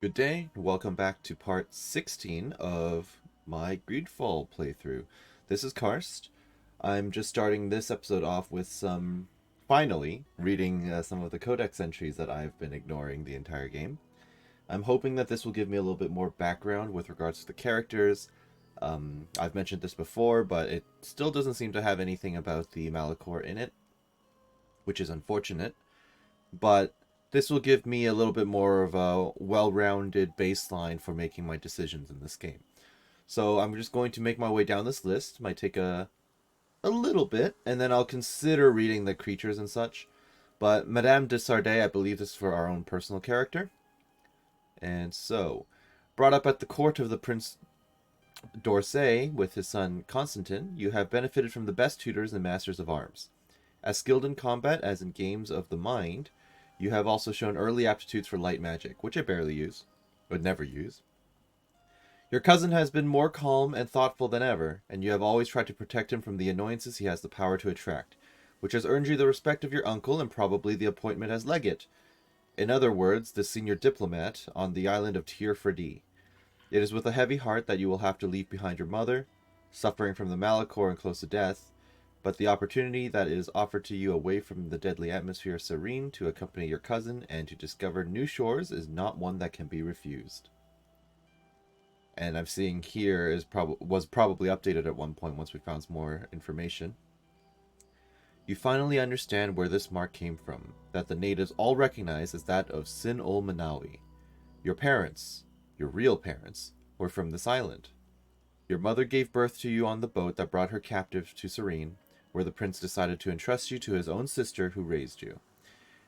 Good day, welcome back to part 16 of my Greedfall playthrough. This is Karst. I'm just starting this episode off with finally, reading some of the codex entries that I've been ignoring the entire game. I'm hoping that this will give me a little bit more background with regards to the characters. I've mentioned this before, but it still doesn't seem to have anything about the Malachor in it, which is unfortunate. But this will give me a little bit more of a well-rounded baseline for making my decisions in this game. So I'm just going to make my way down this list. Might take a little bit, and then I'll consider reading the creatures and such. But Madame de Sardet, I believe this is for our own personal character. And so, brought up at the court of the Prince d'Orsay with his son Constantin, you have benefited from the best tutors and masters of arms. As skilled in combat as in games of the mind, you have also shown early aptitudes for light magic, which I barely use, would never use. Your cousin has been more calm and thoughtful than ever, and you have always tried to protect him from the annoyances he has the power to attract, which has earned you the respect of your uncle and probably the appointment as legate. In other words, the senior diplomat on the island of Tir-Freddy. It is with a heavy heart that you will have to leave behind your mother, suffering from the Malachor and close to death, but the opportunity that is offered to you away from the deadly atmosphere of Serene to accompany your cousin and to discover new shores is not one that can be refused. And I'm seeing here was probably updated at one point once we found some more information. You finally understand where this mark came from, that the natives all recognize as that of Sin ul Manawi. Your parents, your real parents, were from this island. Your mother gave birth to you on the boat that brought her captive to Serene, where the prince decided to entrust you to his own sister who raised you.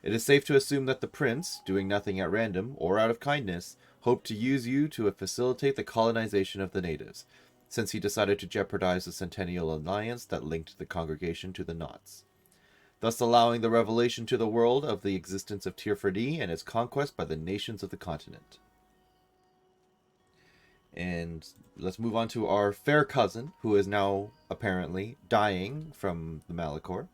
It is safe to assume that the prince, doing nothing at random or out of kindness, hoped to use you to facilitate the colonization of the natives, since he decided to jeopardize the centennial alliance that linked the congregation to the Knots, thus allowing the revelation to the world of the existence of Tir-Freddy and its conquest by the nations of the continent. And let's move on to our fair cousin, who is now apparently dying from the Malachor.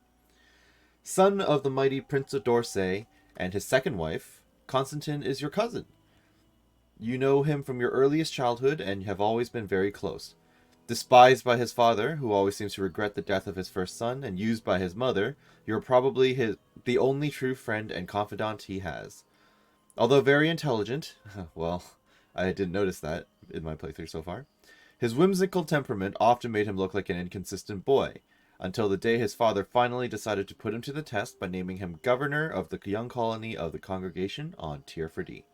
Son of the mighty Prince of d'Orsay and his second wife, Constantin is your cousin. You know him from your earliest childhood and have always been very close. Despised by his father, who always seems to regret the death of his first son, and used by his mother, you're probably the only true friend and confidant he has. Although very intelligent, well, I didn't notice that in my playthrough so far, his whimsical temperament often made him look like an inconsistent boy, until the day his father finally decided to put him to the test by naming him governor of the young colony of the congregation on Tir-Freddy.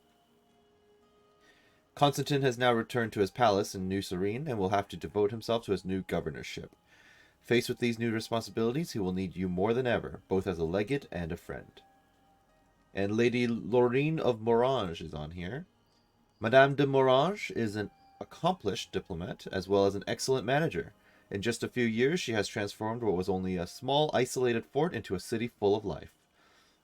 Constantine has now returned to his palace in New Serene and will have to devote himself to his new governorship. Faced with these new responsibilities, he will need you more than ever, both as a legate and a friend. And Lady Laurine of Morange is on here. Madame de Morange is an accomplished diplomat as well as an excellent manager. In just a few years, she has transformed what was only a small, isolated fort into a city full of life.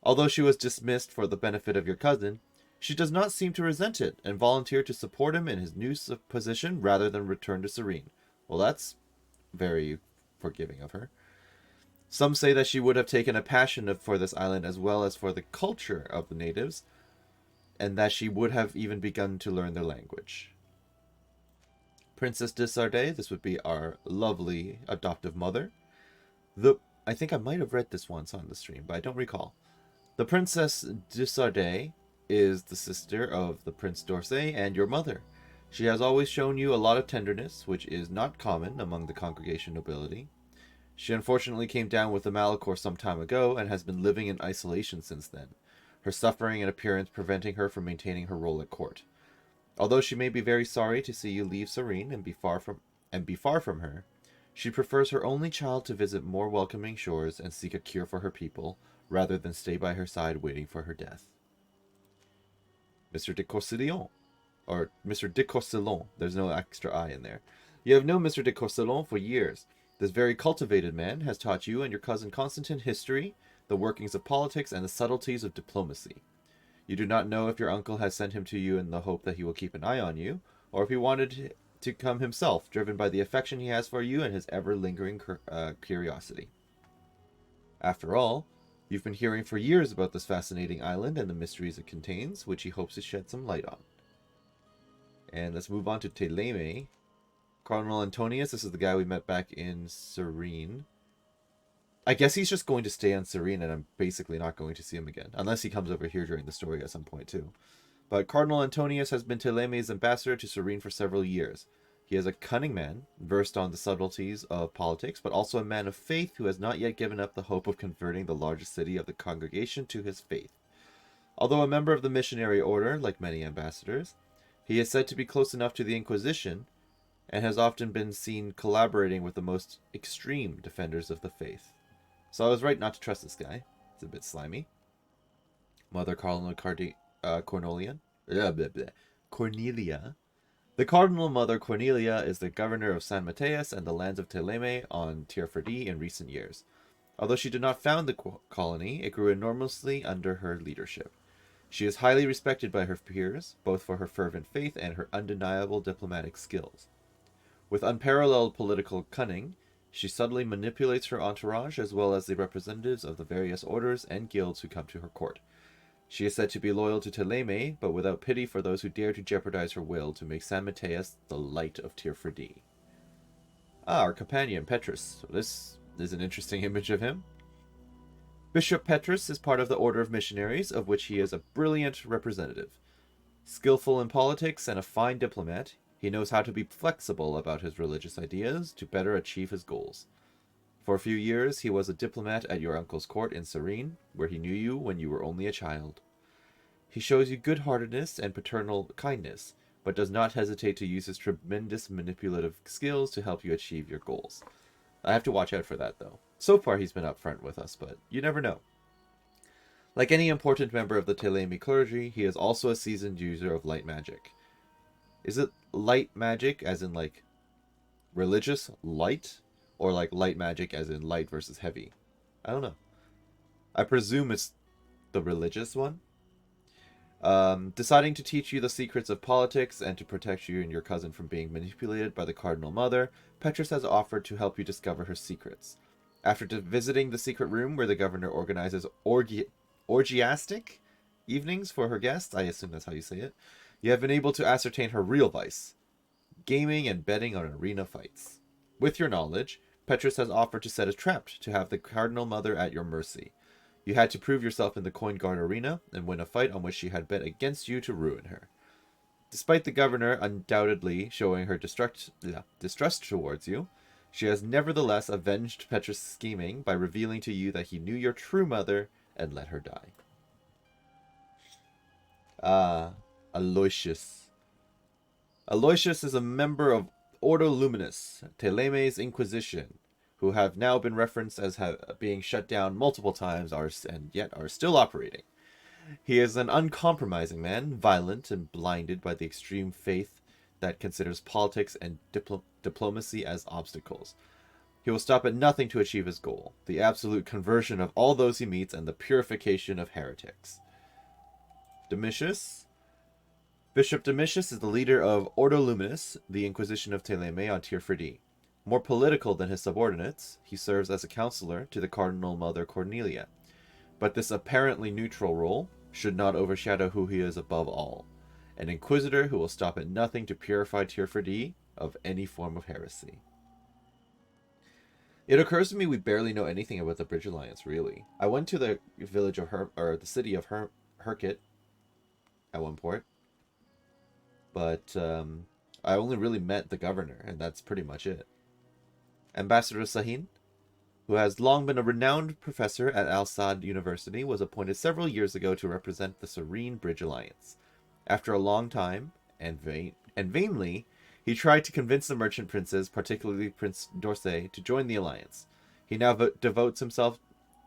Although she was dismissed for the benefit of your cousin, she does not seem to resent it and volunteered to support him in his new position rather than return to Serene. Well, that's very forgiving of her. Some say that she would have taken a passion for this island as well as for the culture of the natives, and that she would have even begun to learn their language. Princess de Sardet, this would be our lovely adoptive mother. I think I might have read this once on the stream, but I don't recall. The Princess de Sardet is the sister of the Prince d'Orsay and your mother. She has always shown you a lot of tenderness, which is not common among the congregation nobility. She unfortunately came down with the Malachor some time ago and has been living in isolation since then, her suffering and appearance preventing her from maintaining her role at court. Although she may be very sorry to see you leave Serene and be far from her, she prefers her only child to visit more welcoming shores and seek a cure for her people, rather than stay by her side waiting for her death. Mr. de Corsillon, or Mr. de Corsillon, there's no extra I in there. You have known Mr. de Corsillon for years. This very cultivated man has taught you and your cousin Constantin history, the workings of politics, and the subtleties of diplomacy. You do not know if your uncle has sent him to you in the hope that he will keep an eye on you, or if he wanted to come himself, driven by the affection he has for you and his ever-lingering curiosity. After all, you've been hearing for years about this fascinating island and the mysteries it contains, which he hopes to shed some light on. And let's move on to Teleme. Cardinal Antonius, this is the guy we met back in Serene. I guess he's just going to stay on Serene, and I'm basically not going to see him again. Unless he comes over here during the story at some point, too. But Cardinal Antonius has been Teleme's ambassador to Serene for several years. He is a cunning man, versed on the subtleties of politics, but also a man of faith who has not yet given up the hope of converting the largest city of the congregation to his faith. Although a member of the missionary order, like many ambassadors, he is said to be close enough to the Inquisition, and has often been seen collaborating with the most extreme defenders of the faith. So I was right not to trust this guy. It's a bit slimy. Mother Cardinal Cornelia. Cornelia. The Cardinal Mother Cornelia is the governor of San Mateus and the lands of Teleme on Tierfordí in recent years. Although she did not found the colony, it grew enormously under her leadership. She is highly respected by her peers, both for her fervent faith and her undeniable diplomatic skills. With unparalleled political cunning, she subtly manipulates her entourage as well as the representatives of the various orders and guilds who come to her court. She is said to be loyal to Teleme, but without pity for those who dare to jeopardize her will to make San Mateus the light of Tierfordí. Our companion, Petrus. So this is an interesting image of him. Bishop Petrus is part of the Order of Missionaries, of which he is a brilliant representative. Skillful in politics and a fine diplomat, he knows how to be flexible about his religious ideas to better achieve his goals. For a few years, he was a diplomat at your uncle's court in Serene, where he knew you when you were only a child. He shows you good-heartedness and paternal kindness, but does not hesitate to use his tremendous manipulative skills to help you achieve your goals. I have to watch out for that, though. So far, he's been upfront with us, but you never know. Like any important member of the Teleme clergy, he is also a seasoned user of light magic. Is it light magic as in, like, religious light? Or, like, light magic as in light versus heavy? I don't know. I presume it's the religious one. Deciding to teach you the secrets of politics and to protect you and your cousin from being manipulated by the Cardinal Mother, Petrus has offered to help you discover her secrets. After visiting the secret room where the governor organizes orgiastic evenings for her guests, I assume that's how you say it, you have been able to ascertain her real vice: gaming and betting on arena fights. With your knowledge, Petrus has offered to set a trap to have the Cardinal Mother at your mercy. You had to prove yourself in the coin guard arena and win a fight on which she had bet against you to ruin her. Despite the governor undoubtedly showing her distrust towards you, she has nevertheless avenged Petrus' scheming by revealing to you that he knew your true mother and let her die. Aloysius. Aloysius is a member of Ordo Luminus, Teleme's Inquisition, who have now been referenced as being shut down multiple times and yet are still operating. He is an uncompromising man, violent and blinded by the extreme faith that considers politics and diplomacy as obstacles. He will stop at nothing to achieve his goal: the absolute conversion of all those he meets and the purification of heretics. Domitius. Bishop Domitius is the leader of Ordo Luminus, the Inquisition of Teleme on Tierfordí. More political than his subordinates, he serves as a counselor to the Cardinal Mother Cornelia. But this apparently neutral role should not overshadow who he is above all: an inquisitor who will stop at nothing to purify Tierfordí of any form of heresy. It occurs to me we barely know anything about the Bridge Alliance, really. I went to the village of the city of Herkit at one point, but I only really met the governor, and that's pretty much it. Ambassador Sahin, who has long been a renowned professor at Al-Sad University, was appointed several years ago to represent the Serene Bridge Alliance. After a long time, and vainly, he tried to convince the merchant princes, particularly Prince d'Orsay, to join the alliance. He now devotes himself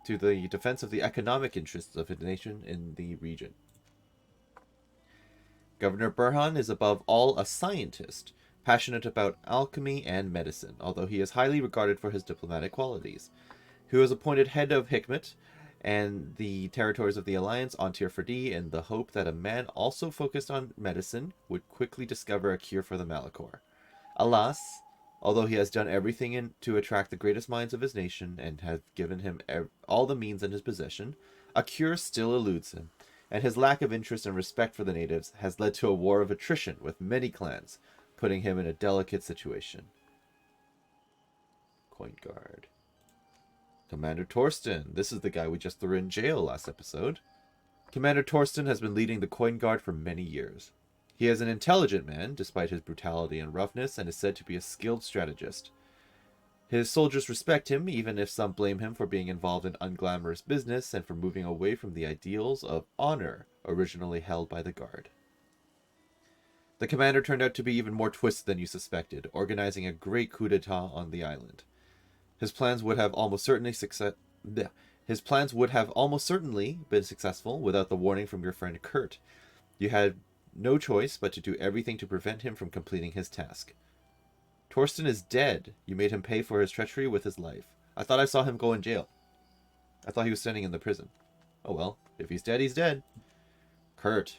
to the defense of the economic interests of his nation in the region. Governor Burhan is above all a scientist, passionate about alchemy and medicine, although he is highly regarded for his diplomatic qualities. He was appointed head of Hikmet and the territories of the Alliance on Tierfordí in the hope that a man also focused on medicine would quickly discover a cure for the Malachor. Alas, although he has done everything to attract the greatest minds of his nation and have given him all the means in his possession, a cure still eludes him, and his lack of interest and respect for the natives has led to a war of attrition with many clans, putting him in a delicate situation. Coin Guard. Commander Torsten. This is the guy we just threw in jail last episode. Commander Torsten has been leading the Coin Guard for many years. He is an intelligent man, despite his brutality and roughness, and is said to be a skilled strategist. His soldiers respect him, even if some blame him for being involved in unglamorous business and for moving away from the ideals of honor originally held by the Guard. The commander turned out to be even more twisted than you suspected, organizing a great coup d'etat on the island. His plans would have almost certainly been successful without the warning from your friend Kurt. You had no choice but to do everything to prevent him from completing his task. Torsten is dead. You made him pay for his treachery with his life. I thought I saw him go in jail. I thought he was standing in the prison. Oh well, if he's dead, he's dead. Kurt.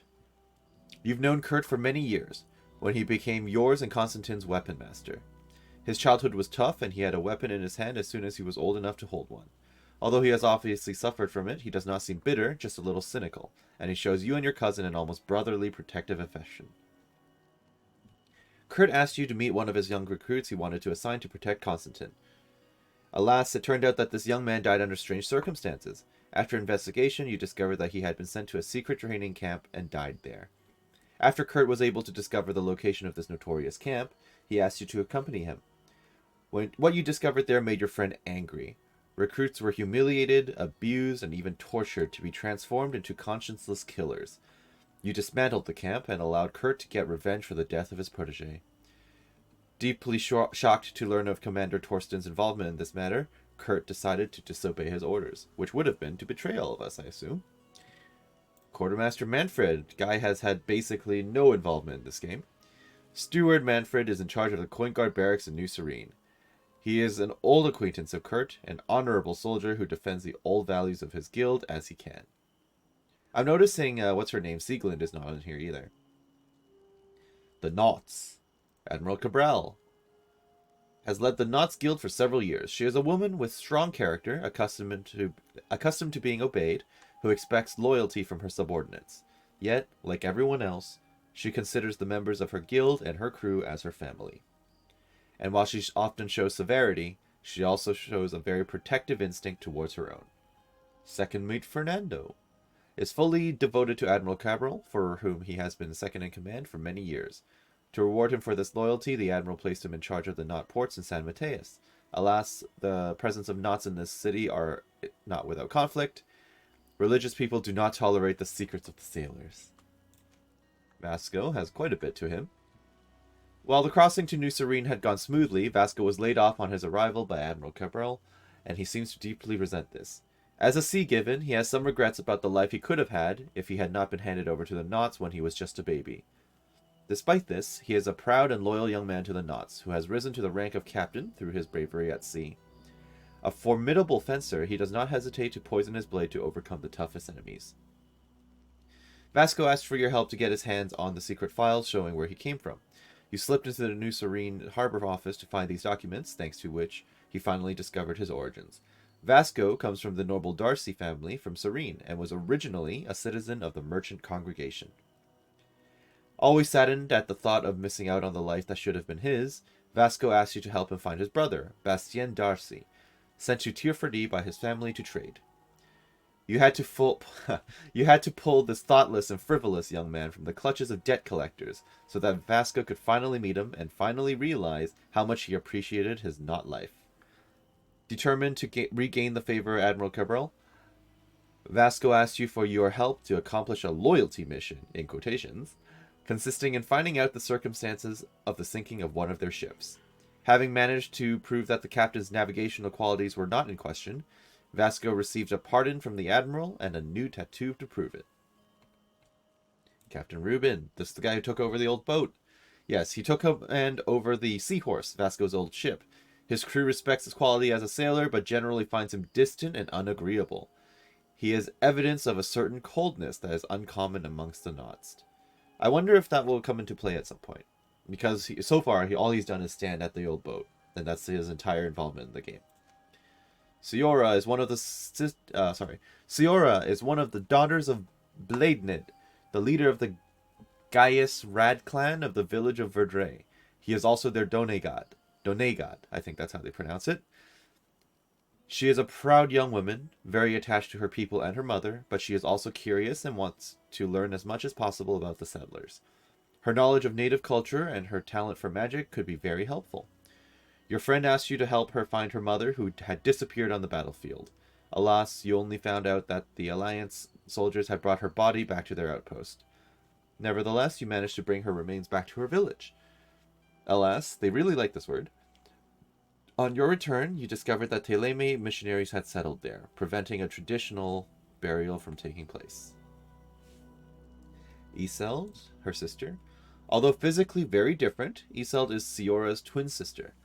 You've known Kurt for many years, when he became yours and Constantine's weapon master. His childhood was tough, and he had a weapon in his hand as soon as he was old enough to hold one. Although he has obviously suffered from it, he does not seem bitter, just a little cynical, and he shows you and your cousin an almost brotherly protective affection. Kurt asked you to meet one of his young recruits he wanted to assign to protect Constantine. Alas, it turned out that this young man died under strange circumstances. After investigation, you discovered that he had been sent to a secret training camp and died there. After Kurt was able to discover the location of this notorious camp, he asked you to accompany him. What you discovered there made your friend angry. Recruits were humiliated, abused, and even tortured to be transformed into conscienceless killers. You dismantled the camp and allowed Kurt to get revenge for the death of his protege. Deeply shocked to learn of Commander Torsten's involvement in this matter, Kurt decided to disobey his orders, which would have been to betray all of us, I assume. Quartermaster Manfred. Guy has had basically no involvement in this game. Steward Manfred is in charge of the Coin Guard barracks in New Serene. He is an old acquaintance of Kurt, an honorable soldier who defends the old values of his guild as he can. I'm noticing, what's her name? Sieglind is not in here either. The Knots. Admiral Cabral has led the Knots Guild for several years. She is a woman with strong character, accustomed to being obeyed, who expects loyalty from her subordinates. Yet, like everyone else, she considers the members of her guild and her crew as her family. And while she often shows severity, she also shows a very protective instinct towards her own. Second mate Fernando is fully devoted to Admiral Cabral, for whom he has been second in command for many years. To reward him for this loyalty, the Admiral placed him in charge of the Knot ports in San Mateus. Alas, the presence of Knots in this city are not without conflict. Religious people do not tolerate the secrets of the sailors. Vasco has quite a bit to him. While the crossing to New Serene had gone smoothly, Vasco was laid off on his arrival by Admiral Cabral, and he seems to deeply resent this. As a Sea Given, he has some regrets about the life he could have had if he had not been handed over to the Knots when he was just a baby. Despite this, he is a proud and loyal young man to the Knots, who has risen to the rank of captain through his bravery at sea. A formidable fencer, he does not hesitate to poison his blade to overcome the toughest enemies. Vasco asked for your help to get his hands on the secret files showing where he came from. You slipped into the New Serene Harbor office to find these documents, thanks to which he finally discovered his origins. Vasco comes from the noble Darcy family from Serene, and was originally a citizen of the merchant congregation. Always saddened at the thought of missing out on the life that should have been his, Vasco asked you to help him find his brother, Bastien Darcy, sent to Tierfordie by his family to trade. You had to pull this thoughtless and frivolous young man from the clutches of debt collectors, so that Vasco could finally meet him and finally realize how much he appreciated his Knot life. Determined to regain the favor of Admiral Cabral, Vasco asked you for your help to accomplish a loyalty mission, in quotations, consisting in finding out the circumstances of the sinking of one of their ships. Having managed to prove that the captain's navigational qualities were not in question, Vasco received a pardon from the Admiral and a new tattoo to prove it. Captain Rubin, this is the guy who took over the old boat. Yes, he took command over the Seahorse, Vasco's old ship. His crew respects his quality as a sailor, but generally finds him distant and unagreeable. He is evidence of a certain coldness that is uncommon amongst the Knots. I wonder if that will come into play at some point, because so far all he's done is stand at the old boat, and that's his entire involvement in the game. Ciora is one of the daughters of Bladenid, the leader of the Gaius Rad clan of the village of Verdre. He is also their Done god. Done god, I think that's how they pronounce it. She is a proud young woman, very attached to her people and her mother, but she is also curious and wants to learn as much as possible about the settlers. Her knowledge of native culture and her talent for magic could be very helpful. Your friend asked you to help her find her mother, who had disappeared on the battlefield. Alas, you only found out that the Alliance soldiers had brought her body back to their outpost. Nevertheless, you managed to bring her remains back to her village. Alas, they really like this word. On your return, you discovered that Teleme missionaries had settled there, preventing a traditional burial from taking place. Iseld, her sister. Although physically very different, Iseld is Siora's twin sister.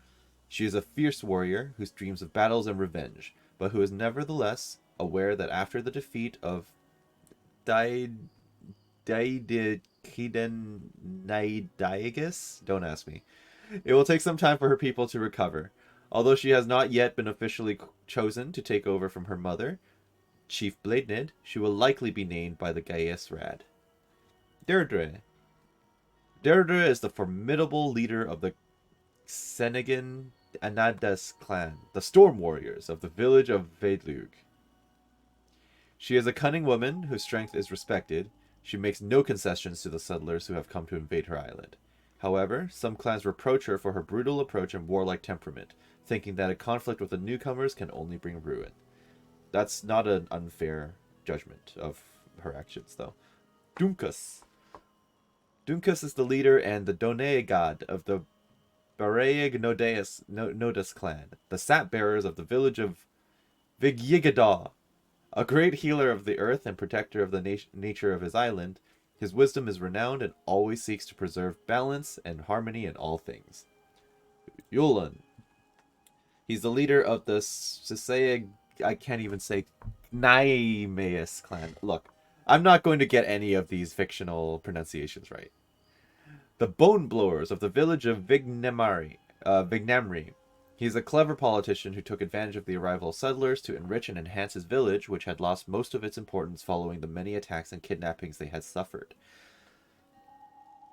She is a fierce warrior who dreams of battles and revenge, but who is nevertheless aware that after the defeat of Daidikiden, don't ask me, it will take some time for her people to recover. Although she has not yet been officially chosen to take over from her mother, Chief Bladenid, she will likely be named by the Gaius Rad. Deirdre. Deirdre is the formidable leader of the Senegan Anadas clan, the Storm Warriors of the village of Vedlug. She is a cunning woman whose strength is respected. She makes no concessions to the settlers who have come to invade her island. However, some clans reproach her for her brutal approach and warlike temperament, thinking that a conflict with the newcomers can only bring ruin. That's not an unfair judgment of her actions, though. Dunkus. Dunkus is the leader and the Done god of the Baraeg Nodus clan, the sap bearers of the village of Vigyigadaw. A great healer of the earth and protector of the nature of his island, his wisdom is renowned and always seeks to preserve balance and harmony in all things. Yulan. He's the leader of the Sisea, I can't even say, Naimeus clan. Look, I'm not going to get any of these fictional pronunciations right. The Bone Blowers of the village of Vignamri. He is a clever politician who took advantage of the arrival of settlers to enrich and enhance his village, which had lost most of its importance following the many attacks and kidnappings they had suffered.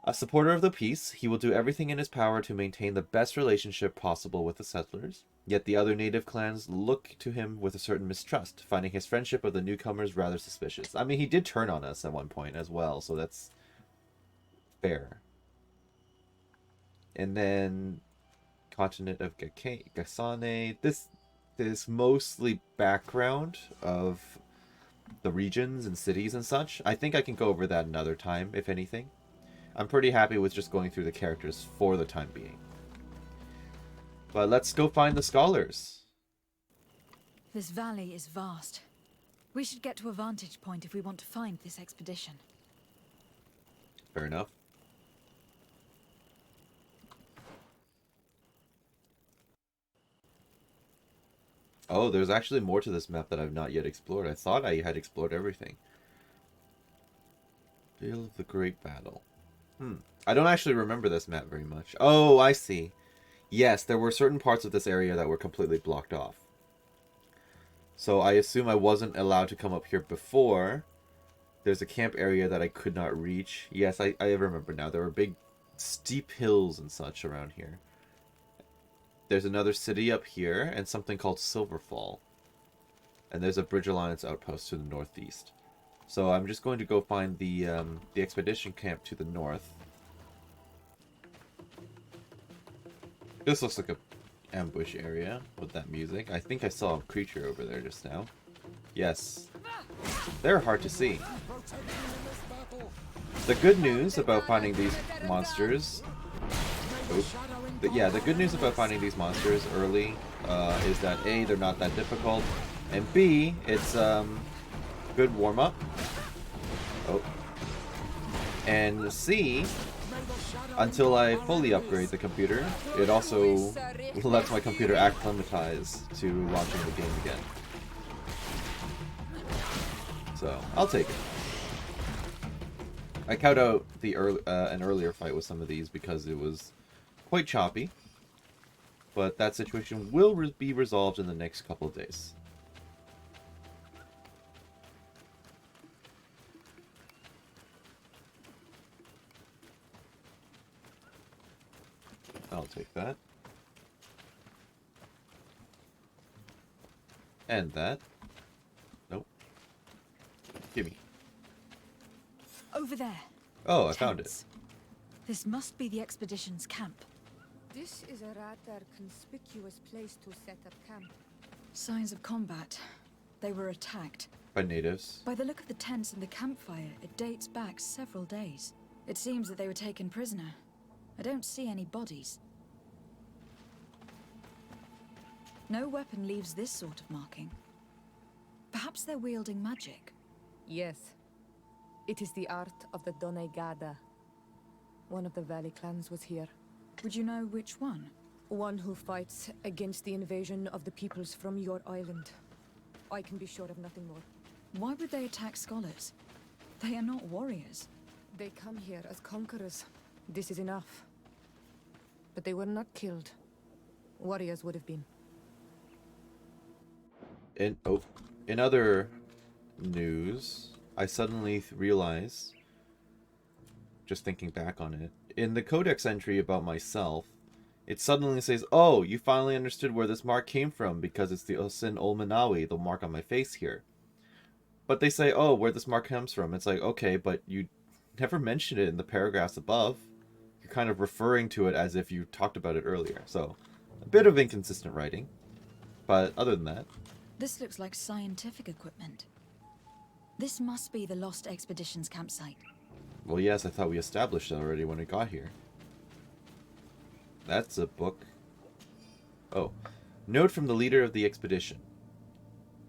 A supporter of the peace, he will do everything in his power to maintain the best relationship possible with the settlers, yet the other native clans look to him with a certain mistrust, finding his friendship of the newcomers rather suspicious. I mean, he did turn on us at one point as well, so that's fair. And then continent of Gasane. This mostly background of the regions and cities and such. I think I can go over that another time, if anything. I'm pretty happy with just going through the characters for the time being. But let's go find the scholars. This valley is vast. We should get to a vantage point if we want to find this expedition. Fair enough. Oh, there's actually more to this map that I've not yet explored. I thought I had explored everything. Field of the Great Battle. I don't actually remember this map very much. Oh, I see. Yes, there were certain parts of this area that were completely blocked off. So I assume I wasn't allowed to come up here before. There's a camp area that I could not reach. Yes, I remember now. There were big, steep hills and such around here. There's another city up here, and something called Silverfall. And there's a Bridge Alliance outpost to the northeast. So I'm just going to go find the expedition camp to the north. This looks like a ambush area with that music. I think I saw a creature over there just now. Yes. They're hard to see. The good news about finding these monsters... the good news about finding these monsters early is that A, they're not that difficult, and B, it's good warm-up. Oh. And C, until I fully upgrade the computer, it also lets my computer acclimatize to launching the game again. So, I'll take it. I cut out the an earlier fight with some of these because it was quite choppy, but that situation will be resolved in the next couple of days. I'll take that. And that. Nope. Gimme. Over there. Oh, I found it. Tents. This must be the expedition's camp. This is a rather conspicuous place to set up camp. Signs of combat. They were attacked. By natives. By the look of the tents and the campfire, it dates back several days. It seems that they were taken prisoner. I don't see any bodies. No weapon leaves this sort of marking. Perhaps they're wielding magic. Yes. It is the art of the Donegada. One of the Valley clans was here. Would you know which one? One who fights against the invasion of the peoples from your island. I can be sure of nothing more. Why would they attack scholars? They are not warriors. They come here as conquerors. This is enough. But they were not killed. Warriors would have been. In other news, I suddenly realize, just thinking back on it, in the codex entry about myself, it suddenly says, "Oh, you finally understood where this mark came from because it's the Osin Olmanawi, the mark on my face here." But they say, "Oh, where this mark comes from." It's like, okay, but you never mentioned it in the paragraphs above. You're kind of referring to it as if you talked about it earlier. So, a bit of inconsistent writing. But other than that... This looks like scientific equipment. This must be the Lost Expedition's campsite. Well, yes, I thought we established that already when we got here. That's a book. Oh. Note from the leader of the expedition.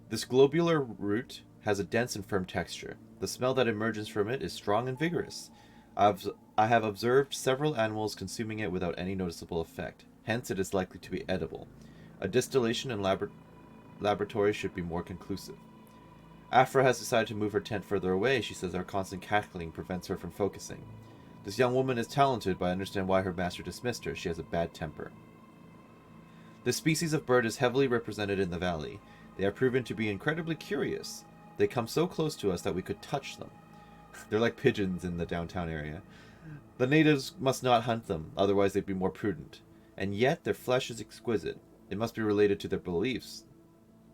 This globular root has a dense and firm texture. The smell that emerges from it is strong and vigorous. I have observed several animals consuming it without any noticeable effect. Hence, it is likely to be edible. A distillation in laboratory should be more conclusive. Afra has decided to move her tent further away. She says our constant cackling prevents her from focusing. This young woman is talented, but I understand why her master dismissed her. She has a bad temper. This species of bird is heavily represented in the valley. They are proven to be incredibly curious. They come so close to us that we could touch them. They're like pigeons in the downtown area. The natives must not hunt them, otherwise they'd be more prudent. And yet their flesh is exquisite. It must be related to their beliefs.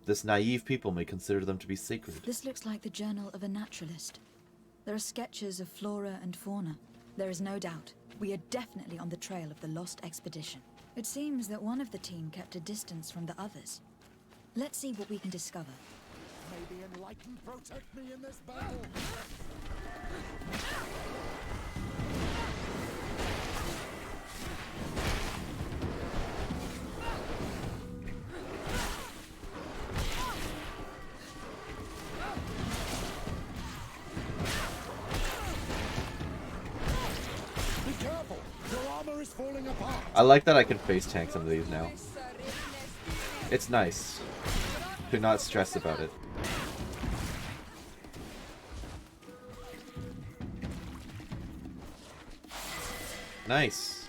This naive people may consider them to be sacred. This looks like the journal of a naturalist. There are sketches of flora and fauna. There is no doubt. We are definitely on the trail of the Lost Expedition. It seems that one of the team kept a distance from the others. Let's see what we can discover. May the Enlightened protect me in this battle! Be careful! Your armor is falling apart! I like that I can face tank some of these now. It's nice to not stress about it. Nice.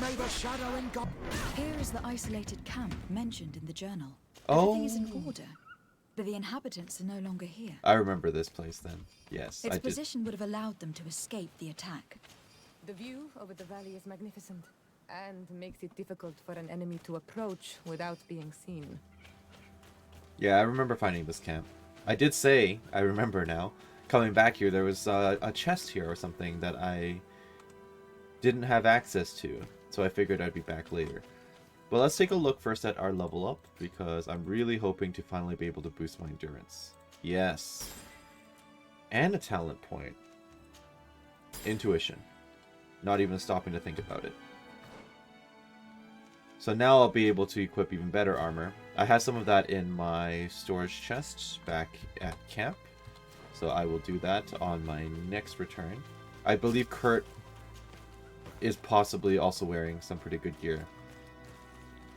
May the shadow in God. Here is the isolated camp mentioned in the journal. Oh. Everything is in order, but the inhabitants are no longer here. I remember this place then. Yes, Its I did. position would have allowed them to escape the attack. The view over the valley is magnificent, and makes it difficult for an enemy to approach without being seen. Yeah, I remember finding this camp. I did say, I remember now, coming back here, there was a chest here or something that I didn't have access to, so I figured I'd be back later. But let's take a look first at our level up, because I'm really hoping to finally be able to boost my endurance. Yes. And a talent point. Intuition. Not even stopping to think about it. So now I'll be able to equip even better armor. I have some of that in my storage chest back at camp, so I will do that on my next return. I believe Kurt is possibly also wearing some pretty good gear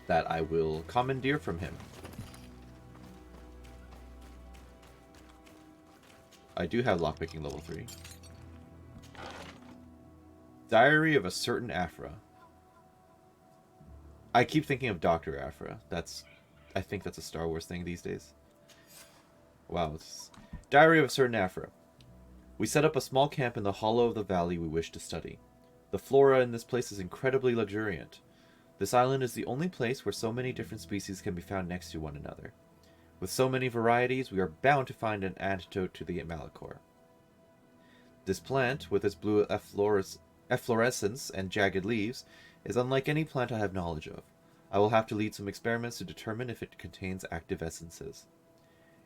that I will commandeer from him. I do have lockpicking level 3. Diary of a Certain Afra. I keep thinking of Dr. Afra. I think that's a Star Wars thing these days. Wow. Diary of a Certain Afra. We set up a small camp in the hollow of the valley we wish to study. The flora in this place is incredibly luxuriant. This island is the only place where so many different species can be found next to one another. With so many varieties, we are bound to find an antidote to the Malachor. This plant, with its blue efflorescence and jagged leaves, is unlike any plant I have knowledge of. I will have to lead some experiments to determine if it contains active essences.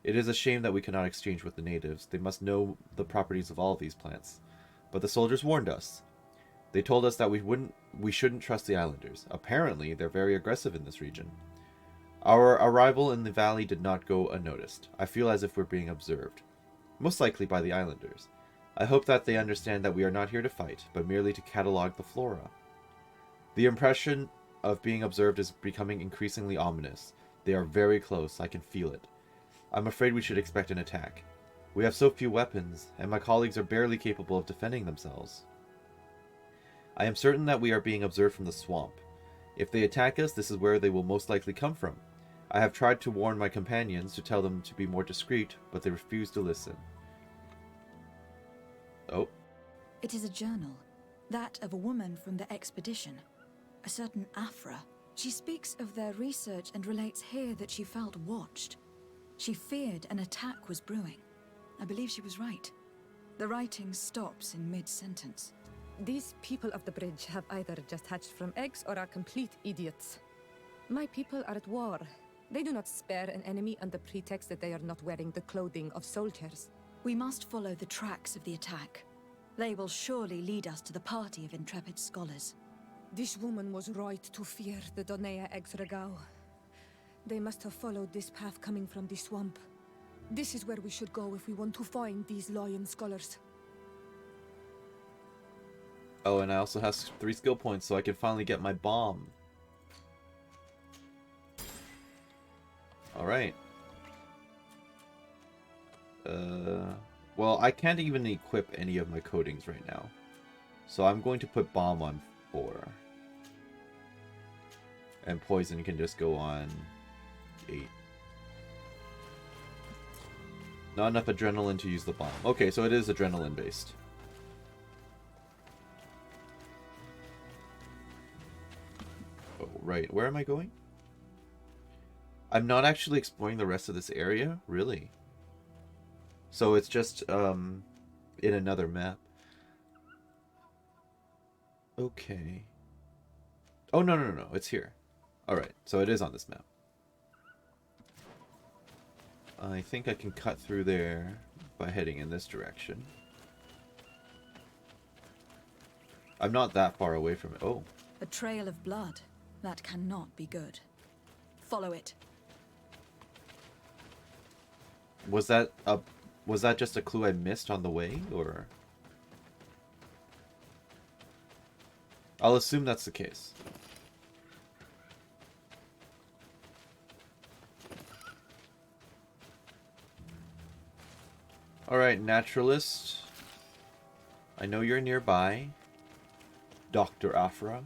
It is a shame that we cannot exchange with the natives. They must know the properties of all these plants. But the soldiers warned us. They told us that we shouldn't trust the islanders. Apparently, they're very aggressive in this region. Our arrival in the valley did not go unnoticed. I feel as if we're being observed. Most likely by the islanders. I hope that they understand that we are not here to fight, but merely to catalog the flora. The impression of being observed is becoming increasingly ominous. They are very close, I can feel it. I'm afraid we should expect an attack. We have so few weapons, and my colleagues are barely capable of defending themselves. I am certain that we are being observed from the swamp. If they attack us, this is where they will most likely come from. I have tried to warn my companions to tell them to be more discreet, but they refuse to listen. Oh. It is a journal. That of a woman from the expedition. A certain Afra. She speaks of their research and relates here that she felt watched. She feared an attack was brewing. I believe she was right. The writing stops in mid-sentence. These people of the bridge have either just hatched from eggs or are complete idiots. My people are at war. They do not spare an enemy under pretext that they are not wearing the clothing of soldiers. We must follow the tracks of the attack. They will surely lead us to the party of intrepid scholars. This woman was right to fear the Donea Exregao. They must have followed this path coming from the swamp. This is where we should go if we want to find these lion scholars. Oh, and I also have 3 skill points, so I can finally get my bomb. Alright. Well, I can't even equip any of my coatings right now. So I'm going to put bomb on 4. And poison can just go on 8. Not enough adrenaline to use the bomb. Okay, so it is adrenaline based. Oh, right. Where am I going? I'm not actually exploring the rest of this area? Really? So it's just, in another map. Okay. Oh, no. It's here. Alright, so it is on this map. I think I can cut through there by heading in this direction. I'm not that far away from it. Oh. A trail of blood. That cannot be good. Follow it. Was that just a clue I missed on the way, or? I'll assume that's the case. Alright, naturalist. I know you're nearby. Dr. Afra.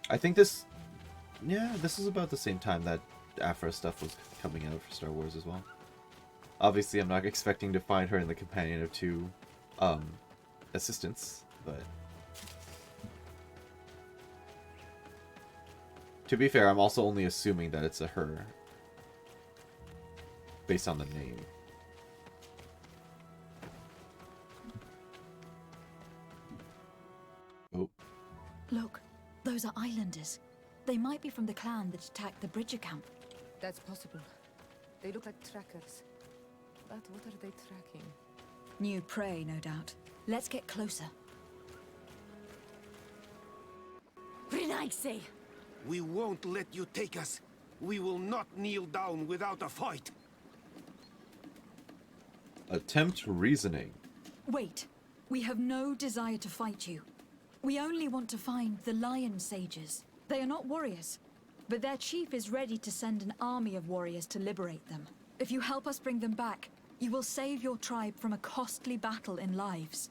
I think this... Yeah, this is about the same time that Afra stuff was coming out for Star Wars as well. Obviously, I'm not expecting to find her in the companion of 2 assistants, but... To be fair, I'm also only assuming that it's a her. Based on the name. Oh. Look, those are islanders. They might be from the clan that attacked the Bridger camp. That's possible. They look like trackers. But what are they tracking? New prey, no doubt. Let's get closer. Renaise! We won't let you take us. We will not kneel down without a fight. Attempt reasoning. Wait. We have no desire to fight you. We only want to find the lion sages. They are not warriors, but their chief is ready to send an army of warriors to liberate them. If you help us bring them back, you will save your tribe from a costly battle in lives.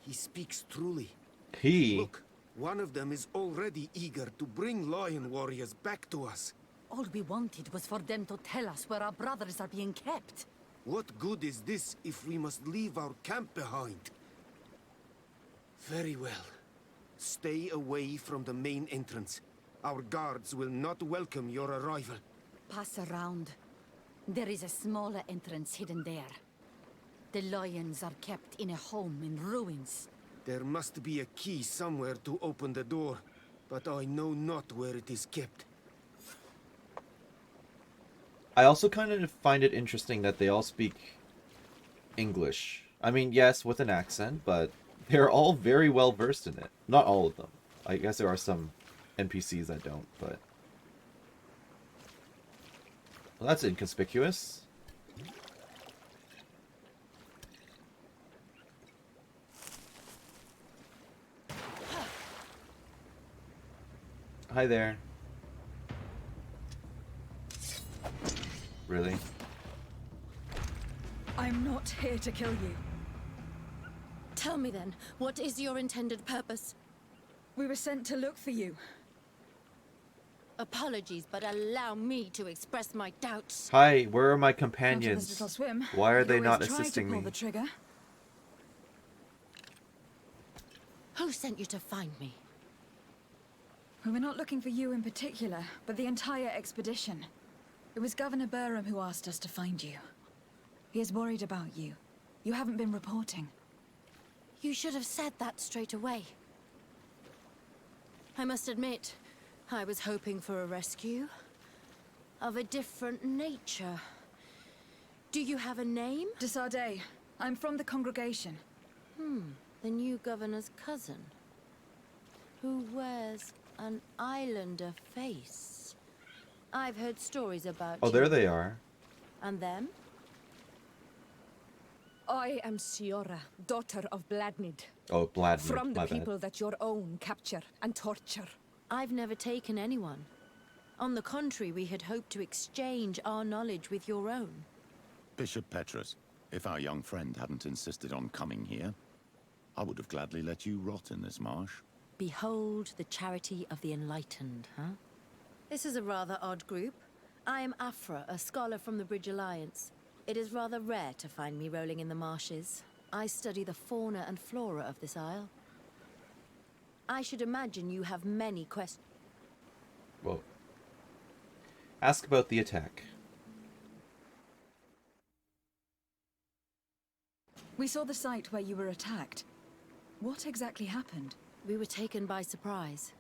He speaks truly. He... Look, one of them is already eager to bring lion warriors back to us. All we wanted was for them to tell us where our brothers are being kept. What good is this if we must leave our camp behind? Very well. Stay away from the main entrance. Our guards will not welcome your arrival. Pass around. There is a smaller entrance hidden there. The lions are kept in a home in ruins. There must be a key somewhere to open the door, but I know not where it is kept. I also kind of find it interesting that they all speak English. I mean, yes, with an accent, but they're all very well versed in it. Not all of them. I guess there are some NPCs that don't, but... Well, that's inconspicuous. Hi there. Really? I'm not here to kill you. Tell me then, what is your intended purpose? We were sent to look for you. Apologies, but allow me to express my doubts. Hi, where are my After this companions? little swim, Why are you'd they always not try assisting to pull me? the trigger. Who sent you to find me? We were not looking for you in particular, but the entire expedition. It was Governor Burham who asked us to find you. He is worried about you. You haven't been reporting. You should have said that straight away. I must admit, I was hoping for a rescue. Of a different nature. Do you have a name? De Sardet, I'm from the congregation. The new governor's cousin. Who wears an islander face. I've heard stories about Oh, you. there they are. And them? I am Siora, daughter of Bladnid. Oh, Bladnid, From the my bad. people that your own capture and torture. I've never taken anyone. On the contrary, we had hoped to exchange our knowledge with your own. Bishop Petrus, if our young friend hadn't insisted on coming here, I would have gladly let you rot in this marsh. Behold the charity of the enlightened, huh? This is a rather odd group. I am Afra, a scholar from the Bridge Alliance. It is rather rare to find me rolling in the marshes. I study the fauna and flora of this isle. I should imagine you have many questions. Whoa. Ask about the attack. We saw the site where you were attacked. What exactly happened? We were taken by surprise.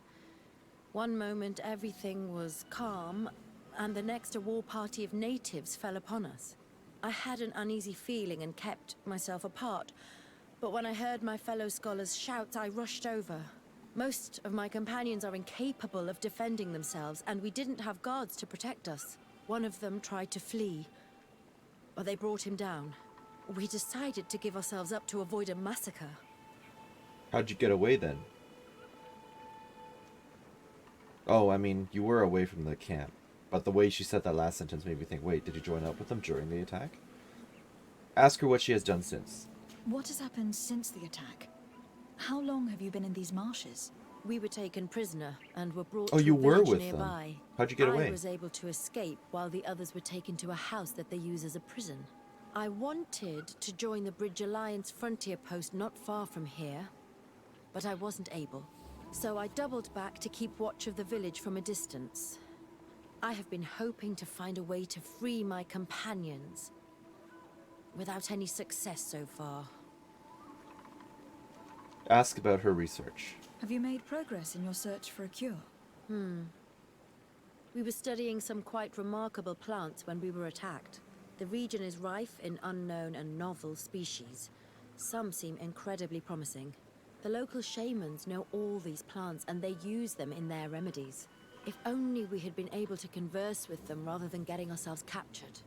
One moment everything was calm, and the next a war party of natives fell upon us. I had an uneasy feeling and kept myself apart, but when I heard my fellow scholars' shouts, I rushed over. Most of my companions are incapable of defending themselves, and we didn't have guards to protect us. One of them tried to flee, but they brought him down. We decided to give ourselves up to avoid a massacre. How'd you get away then? Oh, I mean, you were away from the camp. But the way she said that last sentence made me think, wait, did you join up with them during the attack? Ask her what she has done since. What has happened since the attack? How long have you been in these marshes? We were taken prisoner and were brought Oh, to you a were village with nearby. them. How'd you get away? I was able to escape while the others were taken to a house that they use as a prison. I wanted to join the Bridge Alliance frontier post not far from here, but I wasn't able. So I doubled back to keep watch of the village from a distance. I have been hoping to find a way to free my companions, without any success so far. Ask about her research. Have you made progress in your search for a cure? We were studying some quite remarkable plants when we were attacked. The region is rife in unknown and novel species. Some seem incredibly promising. The local shamans know all these plants and they use them in their remedies. If only we had been able to converse with them rather than getting ourselves captured.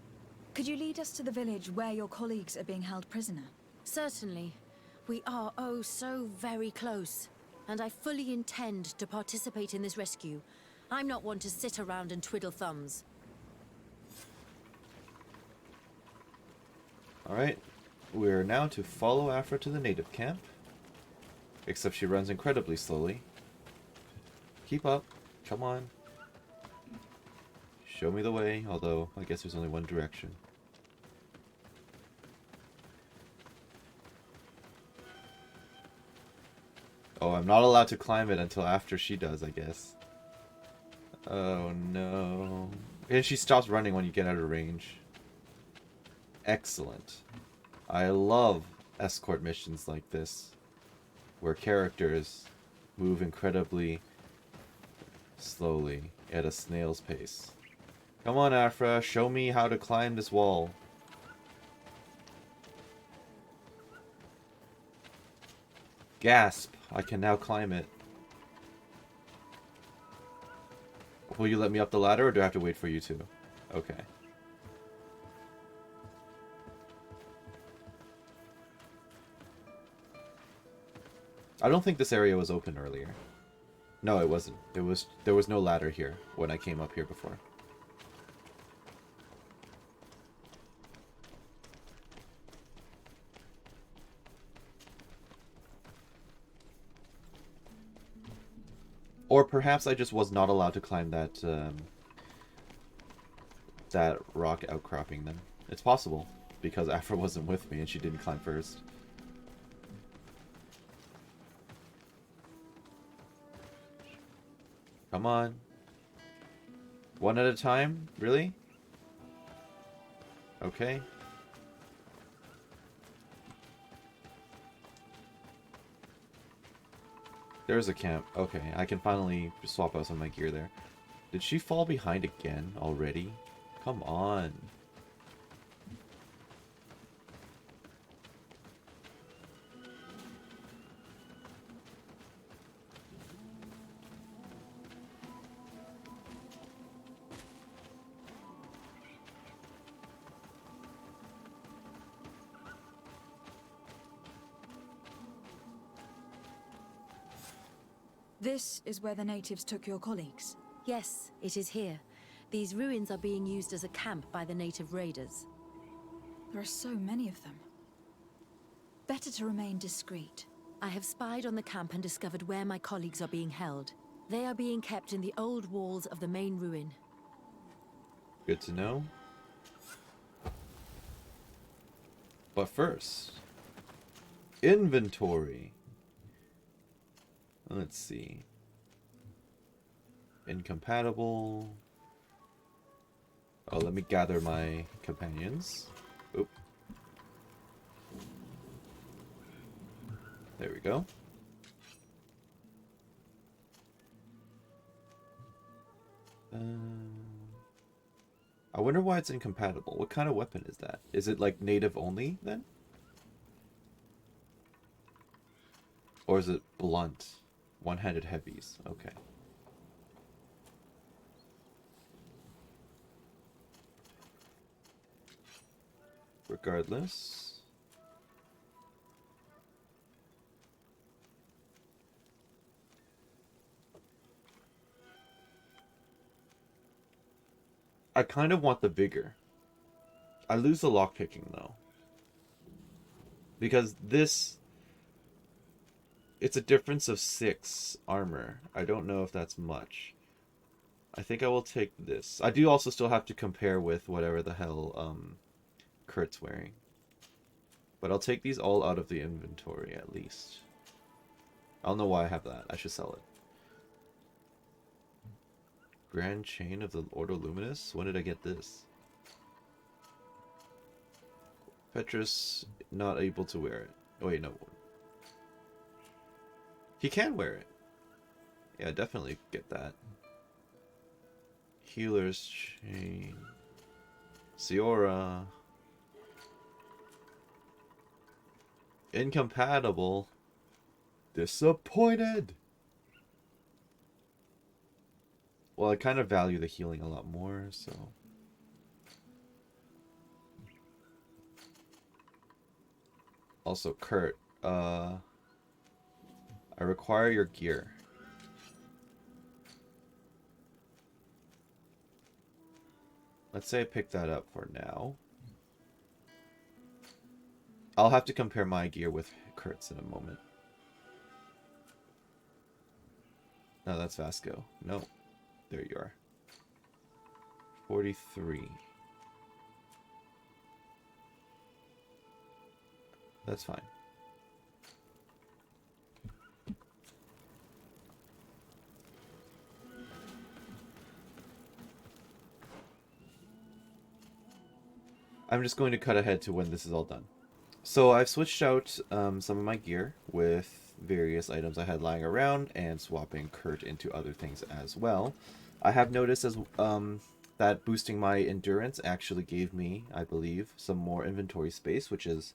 Could you lead us to the village where your colleagues are being held prisoner? Certainly. We are oh so very close. And I fully intend to participate in this rescue. I'm not one to sit around and twiddle thumbs. Alright. We're now to follow Afra to the native camp. Except she runs incredibly slowly. Keep up. Come on. Show me the way, although I guess there's only one direction. Oh, I'm not allowed to climb it until after she does, I guess. Oh no. And she stops running when you get out of range. Excellent. I love escort missions like this, where characters move incredibly slowly at a snail's pace. Come on, Afra, show me how to climb this wall. Gasp! I can now climb it. Will you let me up the ladder, or do I have to wait for you to? Okay. I don't think this area was open earlier. No, it wasn't. There was no ladder here when I came up here before. Or perhaps I just was not allowed to climb that that rock outcropping then. It's possible, because Afra wasn't with me and she didn't climb first. Come on. One at a time? Really? Okay. There's a camp. Okay, I can finally swap out some of my gear there. Did she fall behind again already? Come on. This is where the natives took your colleagues. Yes, it is here. These ruins are being used as a camp by the native raiders. There are so many of them. Better to remain discreet. I have spied on the camp and discovered where my colleagues are being held. They are being kept in the old walls of the main ruin. Good to know. But first, inventory. Let's see. Incompatible. Oh, let me gather my companions. Oop. There we go. I wonder why it's incompatible. What kind of weapon is that? Is it like native only then? Or is it blunt? One-handed heavies. Okay. Regardless. I kind of want the vigor. I lose the lockpicking though. Because this... It's a difference of 6 armor. I don't know if that's much. I think I will take this. I do also still have to compare with whatever the hell Kurt's wearing. But I'll take these all out of the inventory at least. I don't know why I have that. I should sell it. Grand Chain of the Ordo Luminous? When did I get this? Petrus not able to wear it. Oh wait, no. He can wear it. Yeah, definitely get that. Healer's Chain. Siora. Incompatible. Disappointed. Well, I kind of value the healing a lot more, so... Also, Kurt, I require your gear. Let's say I pick that up for now. I'll have to compare my gear with Kurt's in a moment. No, that's Vasco. No. There you are. 43. That's fine. I'm just going to cut ahead to when this is all done. So I've switched out some of my gear with various items I had lying around and swapping Kurt into other things as well. I have noticed that boosting my endurance actually gave me, I believe, some more inventory space, which is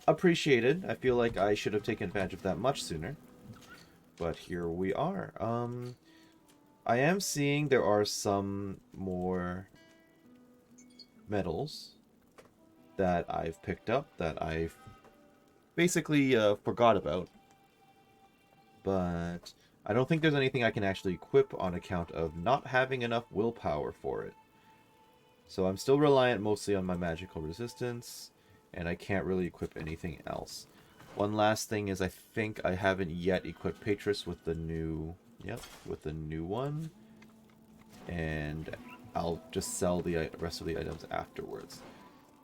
appreciated. I feel like I should have taken advantage of that much sooner. But here we are. I am seeing there are some more medals that I've picked up that I've basically forgot about. But I don't think there's anything I can actually equip on account of not having enough willpower for it. So I'm still reliant mostly on my magical resistance, and I can't really equip anything else. One last thing is I think I haven't yet equipped Patris with the new... Yep, with the new one. And I'll just sell the rest of the items afterwards.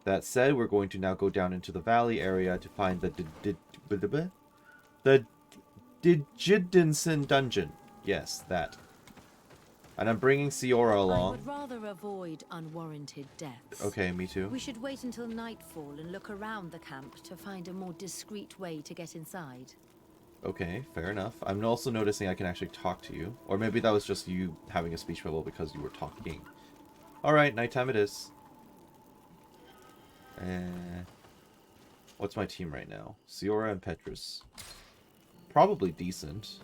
That said, we're going to now go down into the valley area to find the Digidinson dungeon. Yes, that. And I'm bringing Siora I along. would rather avoid unwarranted deaths. Okay, me too. We should wait until nightfall and look around the camp to find a more discreet way to get inside. Okay, fair enough. I'm also noticing I can actually talk to you. Or maybe that was just you having a speech bubble because you were talking. Alright, nighttime it is. What's my team right now? Siora and Petrus. Probably decent.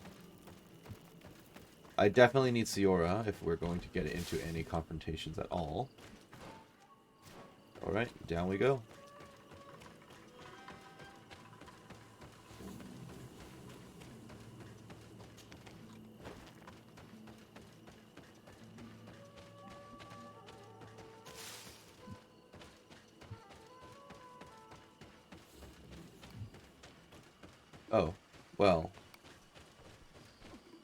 I definitely need Siora if we're going to get into any confrontations at all. Alright, down we go. Oh, well.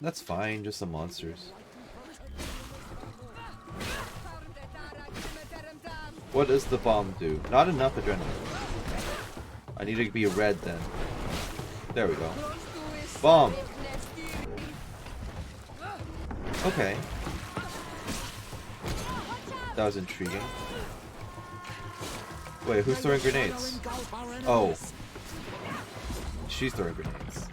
That's fine, just some monsters. What does the bomb do? Not enough adrenaline. I need to be red then. There we go. Bomb! Okay. That was intriguing. Wait, who's throwing grenades? Oh. She's throwing grenades.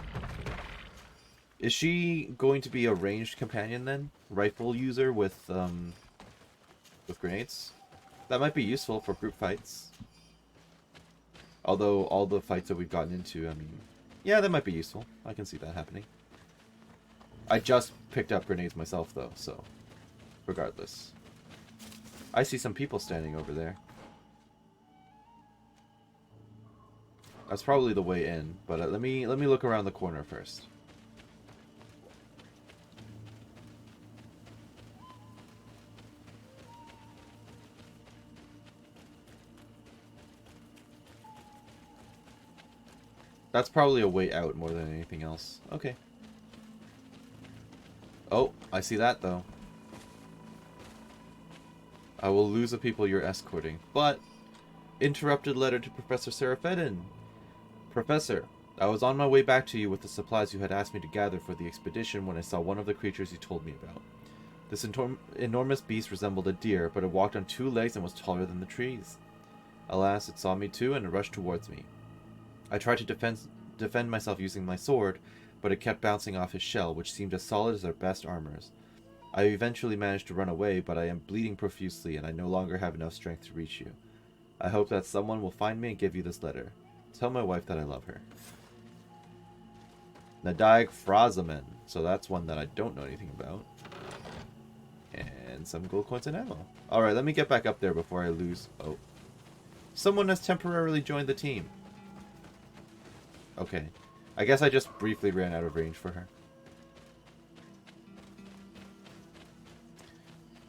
Is she going to be a ranged companion then? Rifle user with grenades? That might be useful for group fights. Although all the fights that we've gotten into, I mean, yeah, that might be useful. I can see that happening. I just picked up grenades myself though, so regardless. I see some people standing over there. That's probably the way in, but let me look around the corner first. That's probably a way out more than anything else. Okay. Oh, I see that though. I will lose the people you're escorting, but interrupted letter to Professor Seraphin. Professor, I was on my way back to you with the supplies you had asked me to gather for the expedition when I saw one of the creatures you told me about. This enormous beast resembled a deer, but it walked on two legs and was taller than the trees. Alas, it saw me too, and it rushed towards me. I tried to defend myself using my sword, but it kept bouncing off his shell, which seemed as solid as our best armors. I eventually managed to run away, but I am bleeding profusely, and I no longer have enough strength to reach you. I hope that someone will find me and give you this letter. Tell my wife that I love her. Nadaig Frazamen. So that's one that I don't know anything about. And some gold coins and ammo. Alright, let me get back up there before I lose... Oh. Someone has temporarily joined the team. Okay. I guess I just briefly ran out of range for her.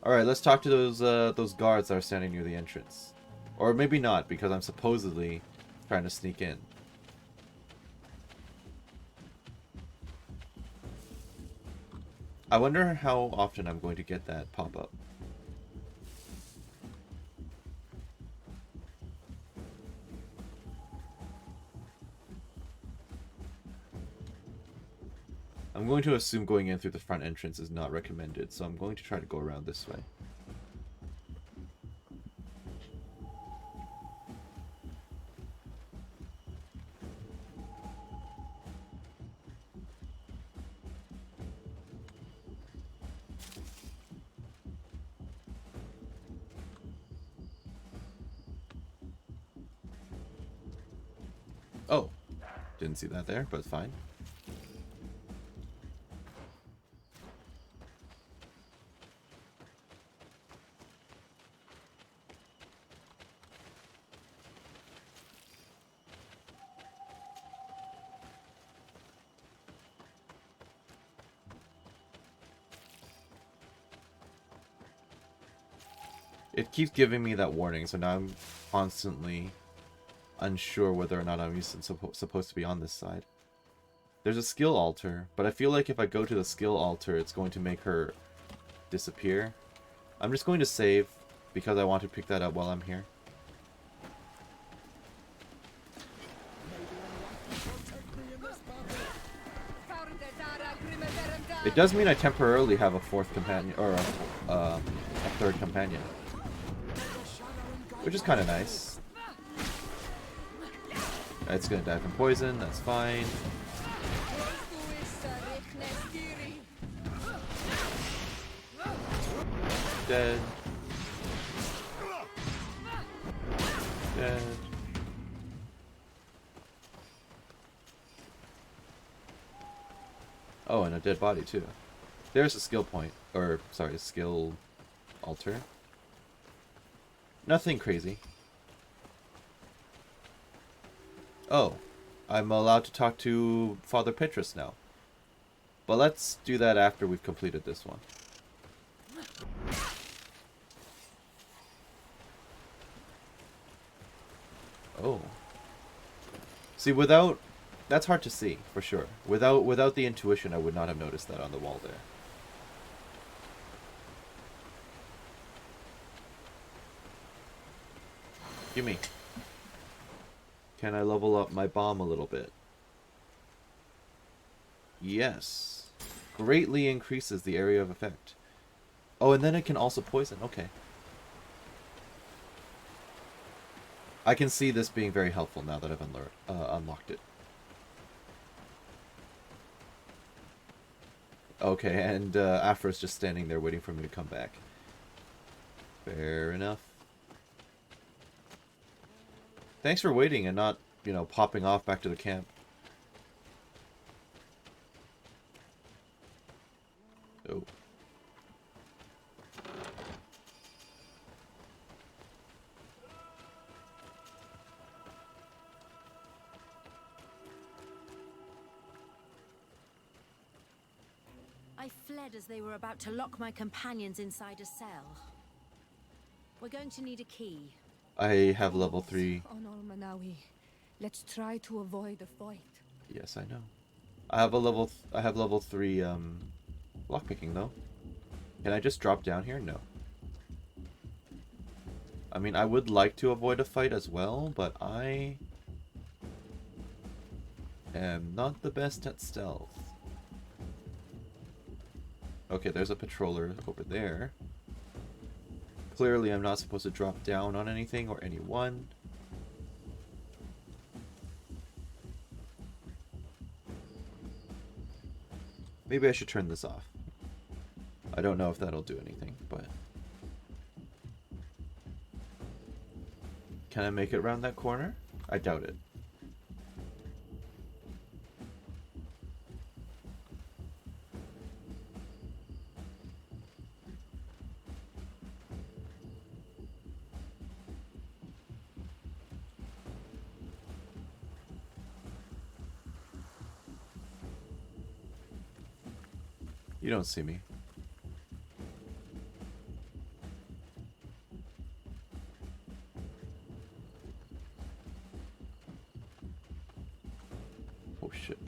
Alright, let's talk to those guards that are standing near the entrance. Or maybe not, because I'm supposedly trying to sneak in. I wonder how often I'm going to get that pop-up. I'm going to assume going in through the front entrance is not recommended, so I'm going to try to go around this way. Oh, didn't see that there, but fine. It keeps giving me that warning, so now I'm constantly unsure whether or not I'm supposed to be on this side. There's a skill altar, but I feel like if I go to the skill altar, it's going to make her disappear. I'm just going to save, because I want to pick that up while I'm here. It does mean I temporarily have a fourth companion, or a third companion. Which is kind of nice. It's gonna die from poison, that's fine. Dead. Dead. Oh, and a dead body too. There's a skill point, or sorry, a skill altar. Nothing crazy. Oh, I'm allowed to talk to Father Petrus now. But let's do that after we've completed this one. Oh. See, without... That's hard to see, for sure. Without the intuition, I would not have noticed that on the wall there. Gimme. Can I level up my bomb a little bit? Yes. Greatly increases the area of effect. Oh, and then it can also poison. Okay. I can see this being very helpful now that I've unlocked it. Okay, and Afra's just standing there waiting for me to come back. Fair enough. Thanks for waiting and not, you know, popping off back to the camp. Oh. I fled as they were about to lock my companions inside a cell. We're going to need a key. I have level 3. Manawi. Let's try to avoid a fight. Yes, I know. I have level 3 lockpicking though. Can I just drop down here? No. I mean, I would like to avoid a fight as well, but I am not the best at stealth. Okay, there's a patroller over there. Clearly, I'm not supposed to drop down on anything or anyone. Maybe I should turn this off. I don't know if that'll do anything, but... Can I make it around that corner? I doubt it. You don't see me. Oh shit.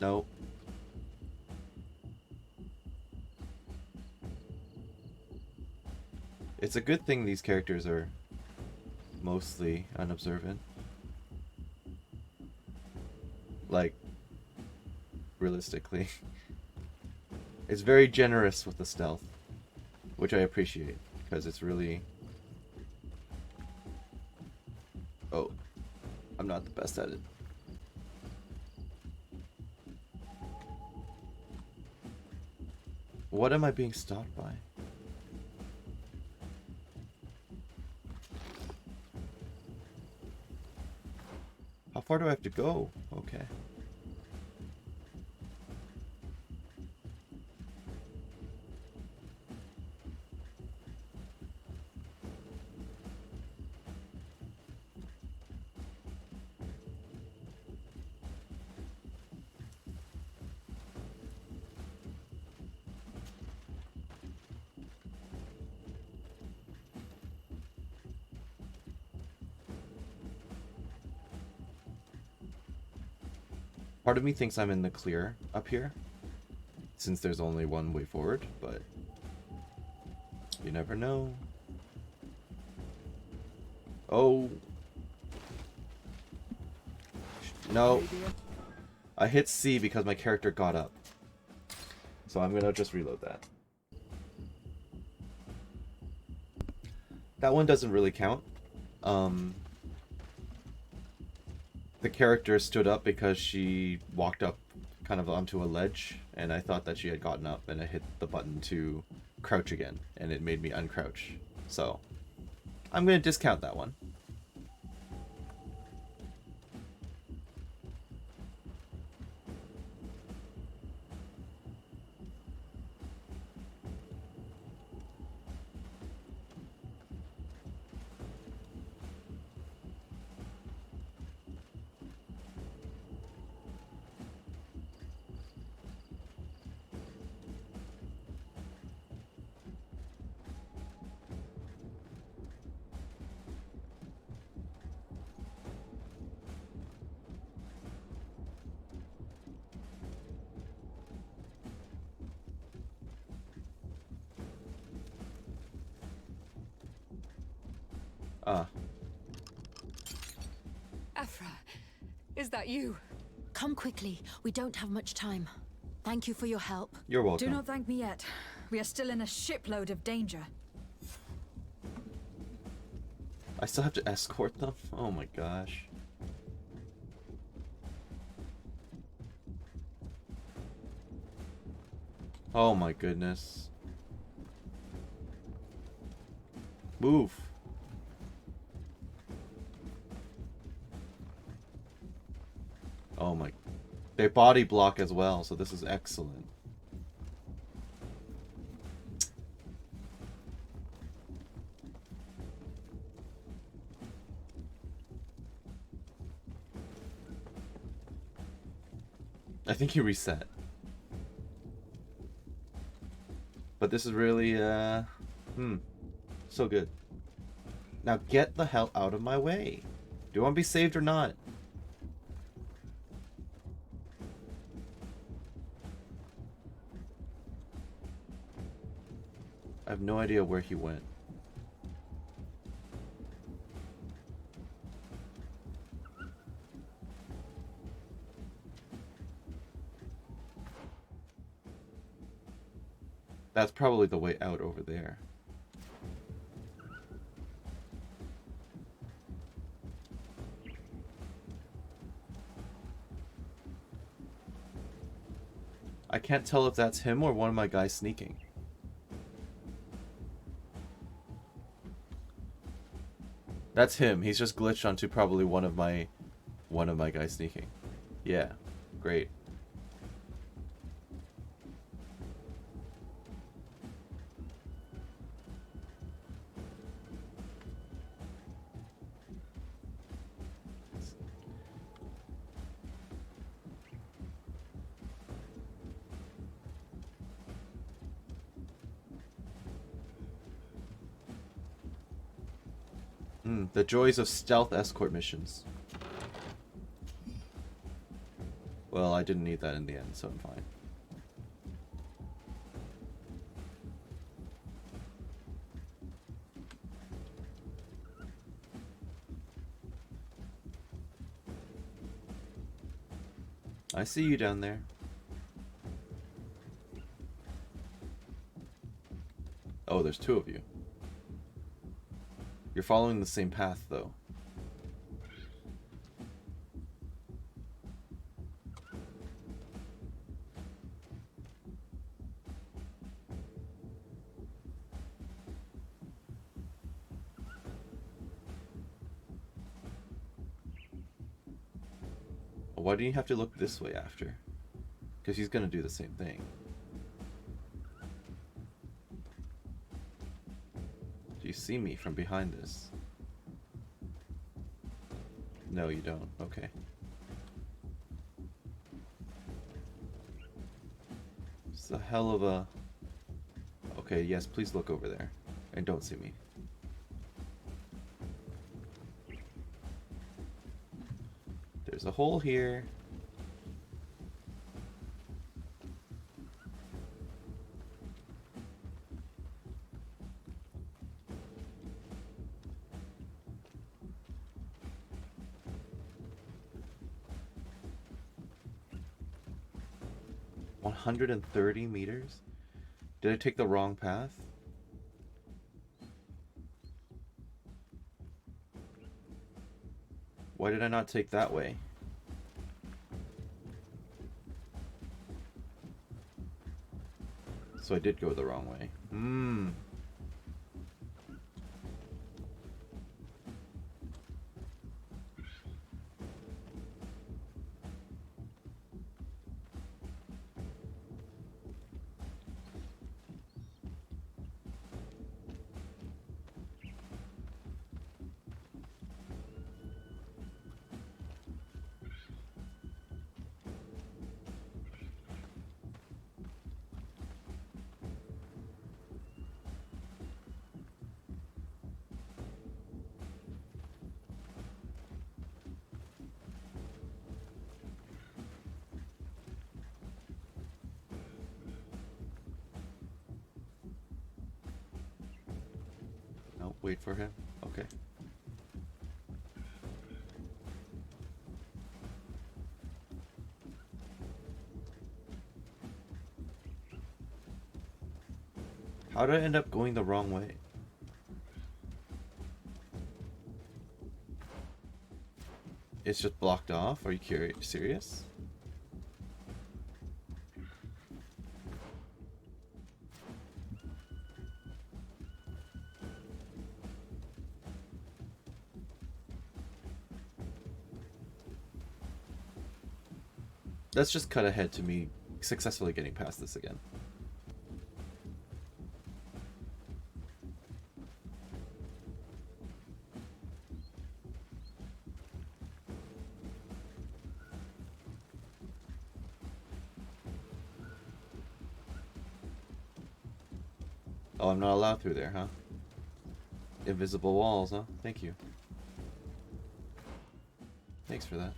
No. It's a good thing these characters are mostly unobservant. Like, realistically. It's very generous with the stealth, which I appreciate, because it's really... Oh, I'm not the best at it. What am I being stopped by? How far do I have to go? Okay. Part of me thinks I'm in the clear up here, since there's only one way forward, but you never know. Oh. No. I hit C because my character got up. So I'm gonna just reload that. That one doesn't really count. The character stood up because she walked up kind of onto a ledge, and I thought that she had gotten up, and I hit the button to crouch again, and it made me uncrouch. So, I'm going to discount that one. Afra, is that you? Come quickly. We don't have much time. Thank you for your help. You're welcome. Do not thank me yet. We are still in a shipload of danger. I still have to escort them? Oh my gosh. Oh my goodness. Move. Oh my... They body block as well, so this is excellent. I think he reset. But this is really, so good. Now get the hell out of my way. Do you want to be saved or not? I have no idea where he went. That's probably the way out over there. I can't tell if that's him or one of my guys sneaking. That's him. He's just glitched onto probably one of my guys sneaking. Yeah, great. The joys of stealth escort missions. Well, Well, I didn't need that in the end, so I'm fine. I see you down there. Oh, there's two of you. You're following the same path, though. Why do you have to look this way after? Because he's gonna do the same thing. Do you see me from behind this? No, you don't. Okay. It's a hell of a... Okay, yes, please look over there. And don't see me. There's a hole here. $130 meters? Did I take the wrong path? Why did I not take that way? So I did go the wrong way. Hmm. No, wait for him. Okay. How did I end up going the wrong way? It's just blocked off? Are you serious? Let's just cut ahead to me successfully getting past this again. Oh, I'm not allowed through there, huh? Invisible walls, huh? Thank you. Thanks for that.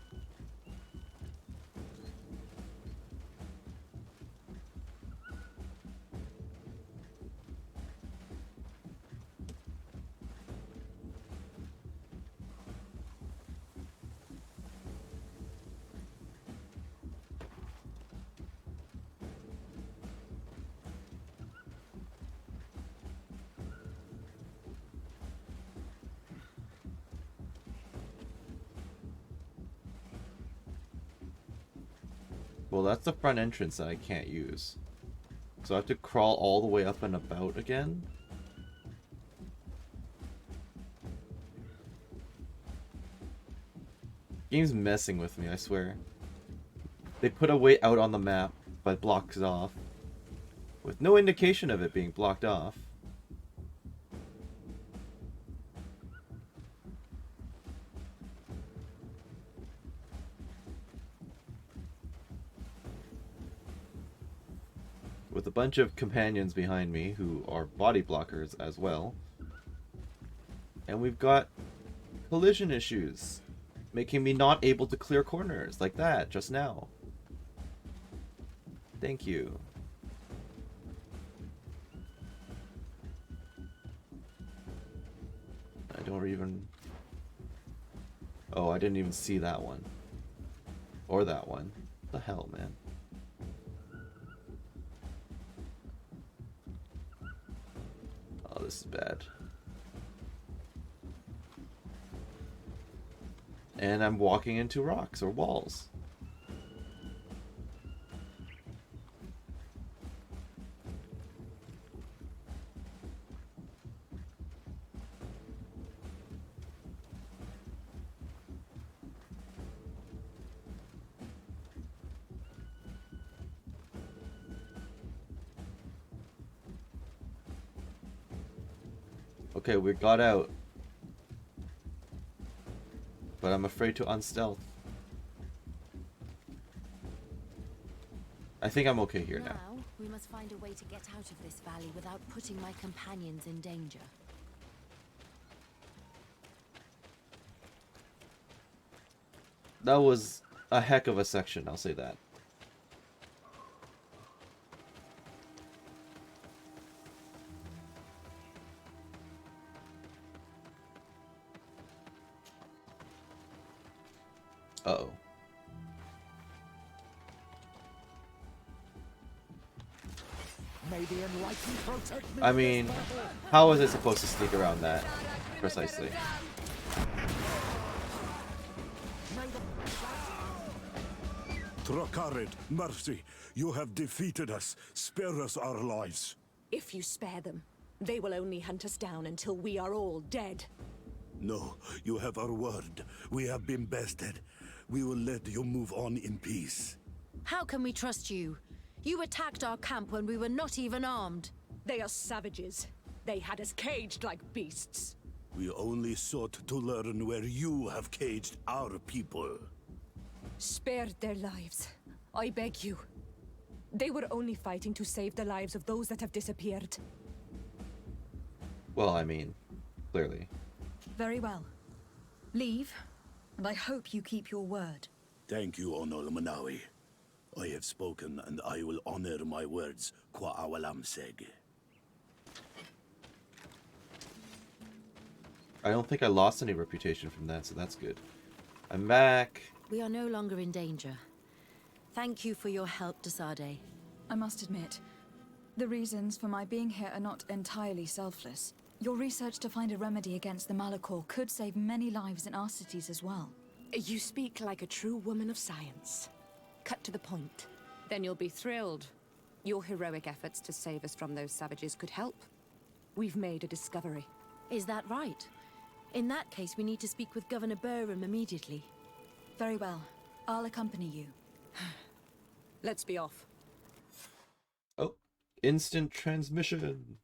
Well, that's the front entrance that I can't use. So I have to crawl all the way up and about again? Game's messing with me, I swear. They put a way out on the map, but blocks it off. With no indication of it being blocked off. With a bunch of companions behind me who are body blockers as well. And we've got collision issues, making me not able to clear corners like that just now. Thank you. I don't even... Oh, I didn't even see that one. Or that one. What the hell, man? Oh, this is bad. And I'm walking into rocks or walls. Okay, we got out. But I'm afraid to unstealth. I think I'm okay here now. Now, we must find a way to get out of this valley without putting my companions in danger. That was a heck of a section, I'll say that. Uh-oh. May the enlightened protect me. I mean, how was it supposed to sneak around that precisely? Trakarid, mercy, you have defeated us. Spare us our lives. If you spare them, they will only hunt us down until we are all dead. No, you have our word. We have been bested. We will let you move on in peace. How can we trust you? You attacked our camp when we were not even armed. They are savages. They had us caged like beasts. We only sought to learn where you have caged our people. Spare their lives. I beg you. They were only fighting to save the lives of those that have disappeared. Well, I mean, clearly. Very well. Leave, and I hope you keep your word. Thank you, Onol Manawi. I have spoken, and I will honor my words, Kwa awalam seg. I don't think I lost any reputation from that, so that's good. I'm back. We are no longer in danger. Thank you for your help, Sardet. I must admit, the reasons for my being here are not entirely selfless. Your research to find a remedy against the Malachor could save many lives in our cities as well. You speak like a true woman of science. Cut to the point. Then you'll be thrilled. Your heroic efforts to save us from those savages could help. We've made a discovery. Is that right? In that case, we need to speak with Governor Burham immediately. Very well. I'll accompany you. Let's be off. Oh, instant transmission.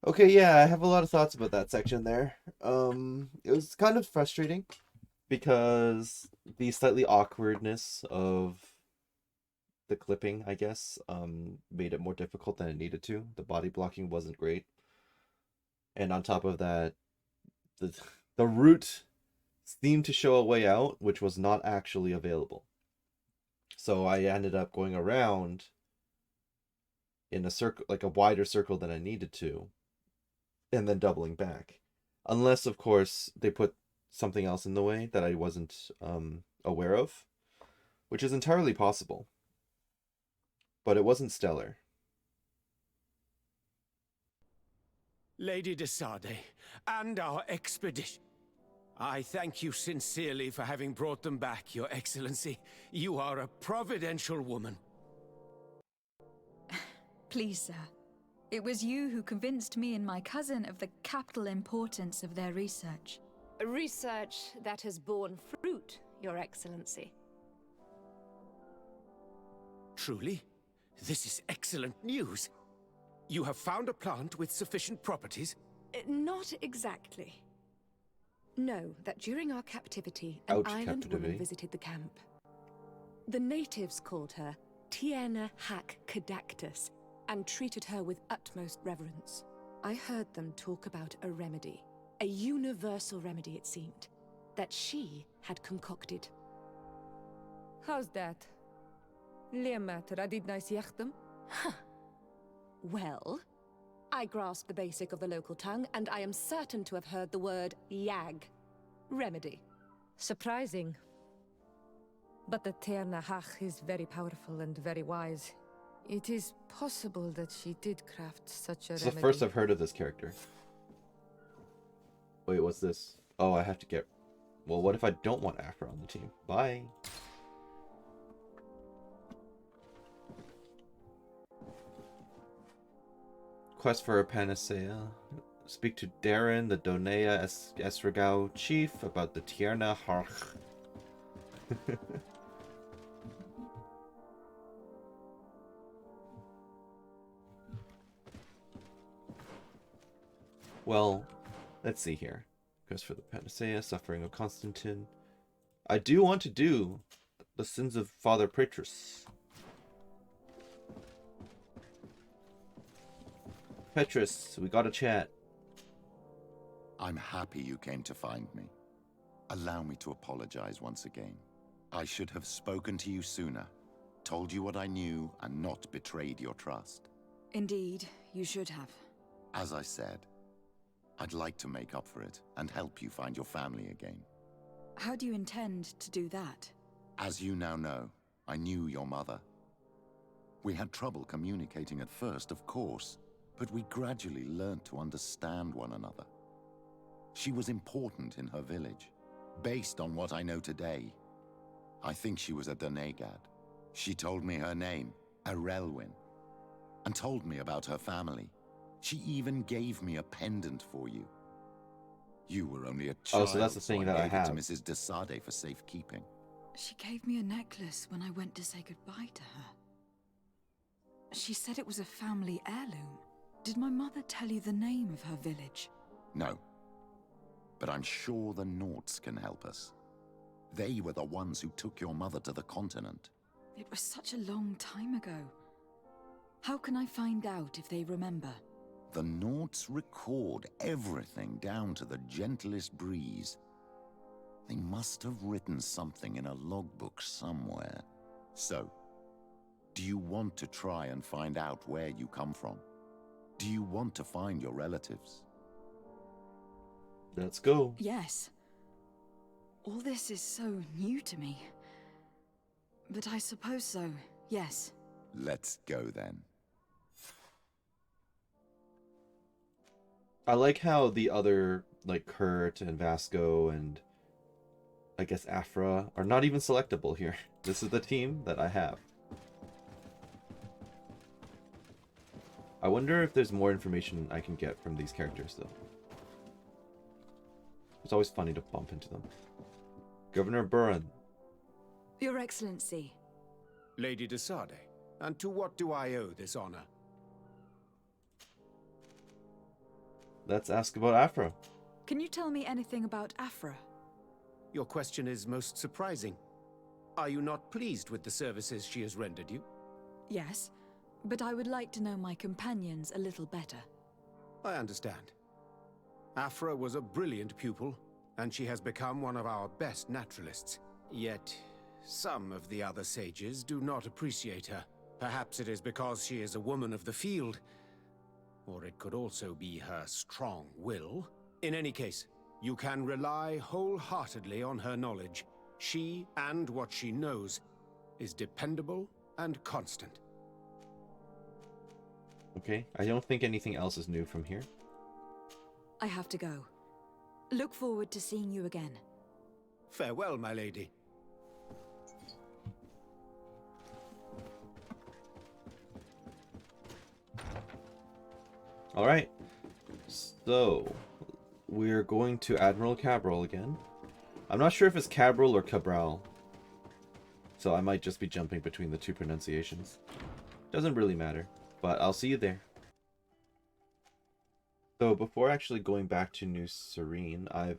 Okay, yeah, I have a lot of thoughts about that section there. It was kind of frustrating because the slightly awkwardness of the clipping, I guess, made it more difficult than it needed to. The body blocking wasn't great. And on top of that, the route seemed to show a way out, which was not actually available. So I ended up going around in a circle, like a wider circle than I needed to, and then doubling back. Unless, of course, they put something else in the way that I wasn't aware of, which is entirely possible. But it wasn't stellar. Lady de Sardet, and our expedition. I thank you sincerely for having brought them back, Your Excellency. You are a providential woman. Please, sir. It was you who convinced me and my cousin of the capital importance of their research. Research that has borne fruit, Your Excellency. Truly? This is excellent news. You have found a plant with sufficient properties? Not exactly. Know that during our captivity, an island woman visited the camp. The natives called her Tiena Hack Cadactus and treated her with utmost reverence. I heard them talk about a remedy, a universal remedy it seemed, that she had concocted. How's that? Leamat radidnais yachtum? Well, I grasp the basic of the local tongue, and I am certain to have heard the word yag. Remedy. Surprising. But the Tierna Hach is very powerful and very wise. It is possible that she did craft such a It's remedy. the first I've heard of this character. Wait, what's this? Oh, I have to get... Well, what if I don't want Afra on the team? Bye. Quest for a panacea. Speak to Darren, the Donea Esragao chief, about the Tierna Harch. Well, let's see here. Quest for the panacea, suffering of Constantine. I do want to do the sins of Father Petrus. Petrus, we got a chat. I'm happy you came to find me. Allow me to apologize once again. I should have spoken to you sooner, told you what I knew, and not betrayed your trust. Indeed, you should have. As I said, I'd like to make up for it and help you find your family again. How do you intend to do that? As you now know, I knew your mother. We had trouble communicating at first, of course, but we gradually learned to understand one another. She was important in her village. Based on what I know today, I think she was a Donegad. She told me her name, Arelwyn, and told me about her family. She even gave me a pendant for you. You were only a child, so that's the thing that I gave it have. to Mrs. de Sardet for safekeeping. She gave me a necklace when I went to say goodbye to her. She said it was a family heirloom. Did my mother tell you the name of her village? No. But I'm sure the Norts can help us. They were the ones who took your mother to the continent. It was such a long time ago. How can I find out if they remember? The Norts record everything down to the gentlest breeze. They must have written something in a logbook somewhere. So, do you want to try and find out where you come from? Do you want to find your relatives? Let's go. Yes. All this is so new to me. But I suppose so, yes. Let's go then. I like how the other, like Kurt and Vasco and I guess Afra are not even selectable here. This is the team that I have. I wonder if there's more information I can get from these characters, though. It's always funny to bump into them. Governor Buran. Your Excellency. Lady de Sardet, and to what do I owe this honor? Let's ask about Afra. Can you tell me anything about Afra? Your question is most surprising. Are you not pleased with the services she has rendered you? Yes, but I would like to know my companions a little better. I understand. Afra was a brilliant pupil, and she has become one of our best naturalists. Yet, some of the other sages do not appreciate her. Perhaps it is because she is a woman of the field, or it could also be her strong will. In any case, you can rely wholeheartedly on her knowledge. She, and what she knows, is dependable and constant. Okay, I don't think anything else is new from here. I have to go. Look forward to seeing you again. Farewell, my lady. Alright, so we're going to Admiral Cabral again. I'm not sure if it's Cabral or Cabral, so I might just be jumping between the two pronunciations. Doesn't really matter, but I'll see you there. So before actually going back to New Serene, I've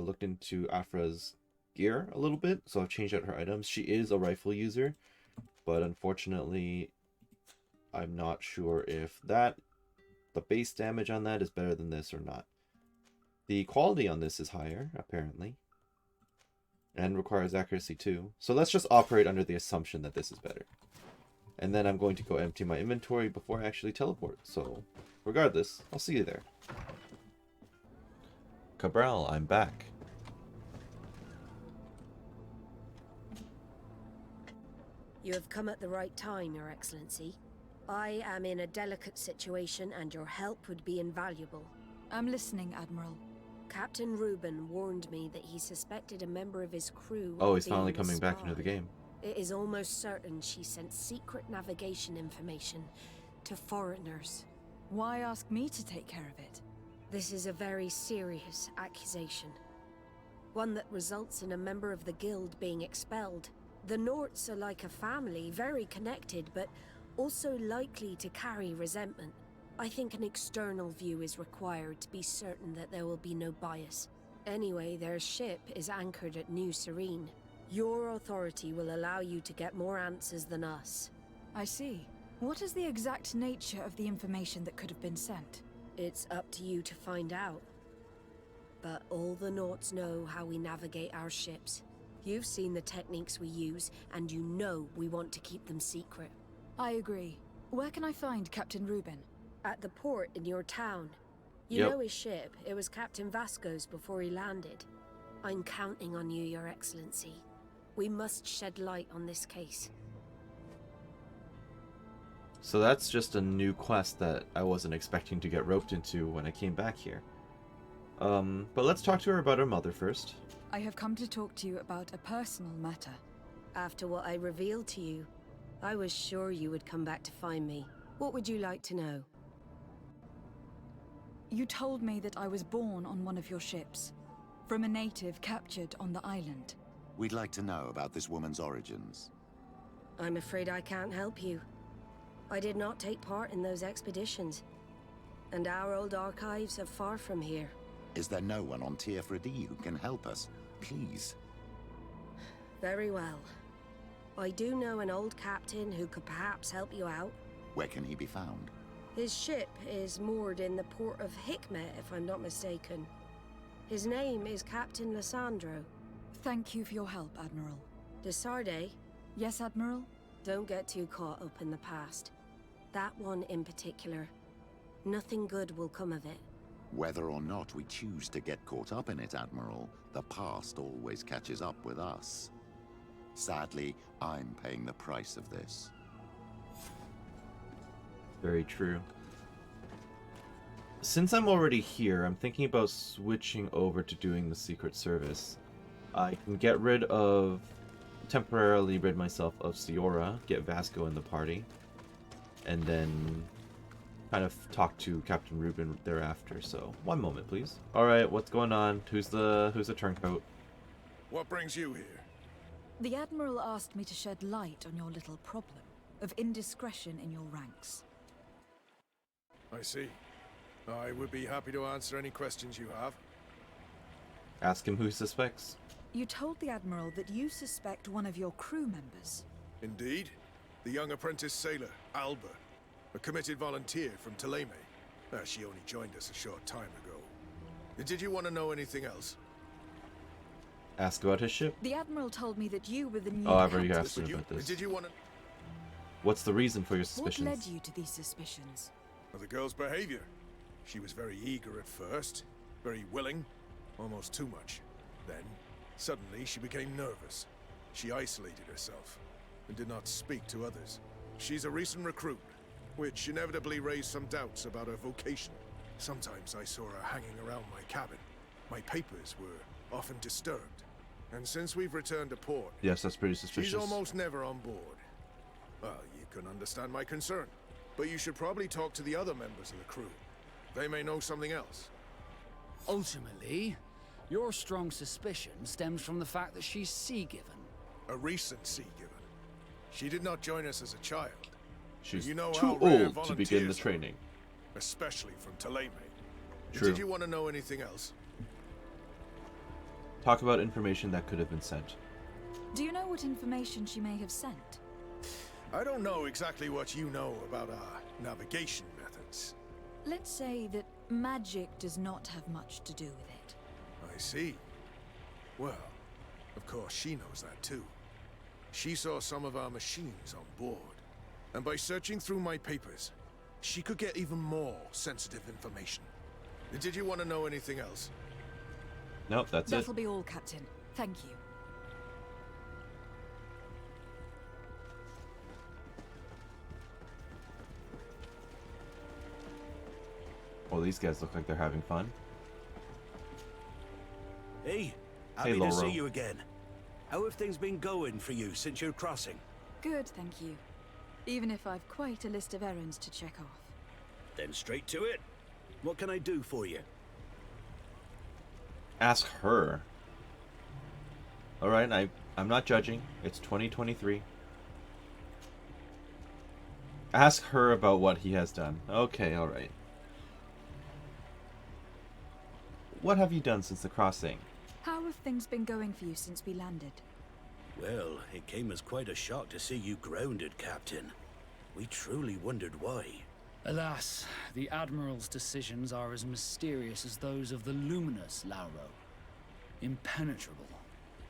looked into Afra's gear a little bit, so I've changed out her items. She is a rifle user, but unfortunately, I'm not sure if the base damage on that is better than this or not. The quality on this is higher, apparently, and requires accuracy too. So let's just operate under the assumption that this is better. And then I'm going to go empty my inventory before I actually teleport. So, regardless, I'll see you there. Cabral, I'm back. You have come at the right time, Your Excellency. I am in a delicate situation and your help would be invaluable. I'm listening, Admiral. Captain Reuben warned me that he suspected a member of his crew Oh, of he's finally being a coming back spy. into the game. It is almost certain she sent secret navigation information to foreigners. Why ask me to take care of it? This is a very serious accusation. One that results in a member of the guild being expelled. The Norts are like a family, very connected, but also likely to carry resentment. I think an external view is required to be certain that there will be no bias. Anyway, their ship is anchored at New Serene. Your authority will allow you to get more answers than us. I see. What is the exact nature of the information that could have been sent? It's up to you to find out. But all the Norts know how we navigate our ships. You've seen the techniques we use, and you know we want to keep them secret. I agree. Where can I find Captain Reuben? At the port in your town. You Yep. know his ship. It was Captain Vasco's before he landed. I'm counting on you, Your Excellency. We must shed light on this case. So that's just a new quest that I wasn't expecting to get roped into when I came back here. But let's talk to her about her mother first. I have come to talk to you about a personal matter. After what I revealed to you, I was sure you would come back to find me. What would you like to know? You told me that I was born on one of your ships, from a native captured on the island. We'd like to know about this woman's origins. I'm afraid I can't help you. I did not take part in those expeditions. And our old archives are far from here. Is there no one on Tier 3D who can help us? Please. Very well. I do know an old captain who could perhaps help you out. Where can he be found? His ship is moored in the port of Hikmet, if I'm not mistaken. His name is Captain Lissandro. Thank you for your help, Admiral. De Sardet? Yes, Admiral? Don't get too caught up in the past. That one in particular. Nothing good will come of it. Whether or not we choose to get caught up in it, Admiral, the past always catches up with us. Sadly, I'm paying the price of this. Very true. Since I'm already here, I'm thinking about switching over to doing the Secret Service. I can temporarily rid myself of Siora, get Vasco in the party, and then kind of talk to Captain Reuben thereafter. So, one moment, please. All right, what's going on? Who's the turncoat? What brings you here? The Admiral asked me to shed light on your little problem of indiscretion in your ranks. I see. I would be happy to answer any questions you have. Ask him who he suspects. You told the Admiral that you suspect one of your crew members. Indeed. The young apprentice sailor, Alba. A committed volunteer from Ptolemy. She only joined us a short time ago. Did you want to know anything else? Ask about his ship? The Admiral told me that you were the new Oh, I've already captain. asked him about this. Did you want to... What's the reason for your What suspicions? led you to these suspicions? Well, the girl's behavior. She was very eager at first. Very willing. Almost too much. Then, suddenly, she became nervous. She isolated herself and did not speak to others. She's a recent recruit, which inevitably raised some doubts about her vocation. Sometimes I saw her hanging around my cabin. My papers were often disturbed. And since we've returned to port, Yes, that's pretty suspicious. she's almost never on board. Well, you can understand my concern. But you should probably talk to the other members of the crew. They may know something else. Ultimately, your strong suspicion stems from the fact that she's sea-given. A recent sea-given. She did not join us as a child. She's You know too how rare old to begin the volunteers are, training. especially from Ptolemy. True. Did you want to know anything else? Talk about information that could have been sent. Do you know what information she may have sent? I don't know exactly what you know about our navigation methods. Let's say that magic does not have much to do with it. I see. Well, of course she knows that too. She saw some of our machines on board. And by searching through my papers, she could get even more sensitive information. Did you want to know anything else? Nope, that's it. That'll be all, Captain. Thank you. Well, these guys look like they're having fun. Hey, happy to see you again. How have things been going for you since your crossing? Good, thank you. Even if I've quite a list of errands to check off. Then straight to it. What can I do for you? Ask her. Alright, I'm not judging. It's 2023. Ask her about what he has done. Okay, alright. What have you done since the crossing? How have things been going for you since we landed? Well, it came as quite a shock to see you grounded, Captain. We truly wondered why. Alas, the Admiral's decisions are as mysterious as those of the luminous Lauro. Impenetrable.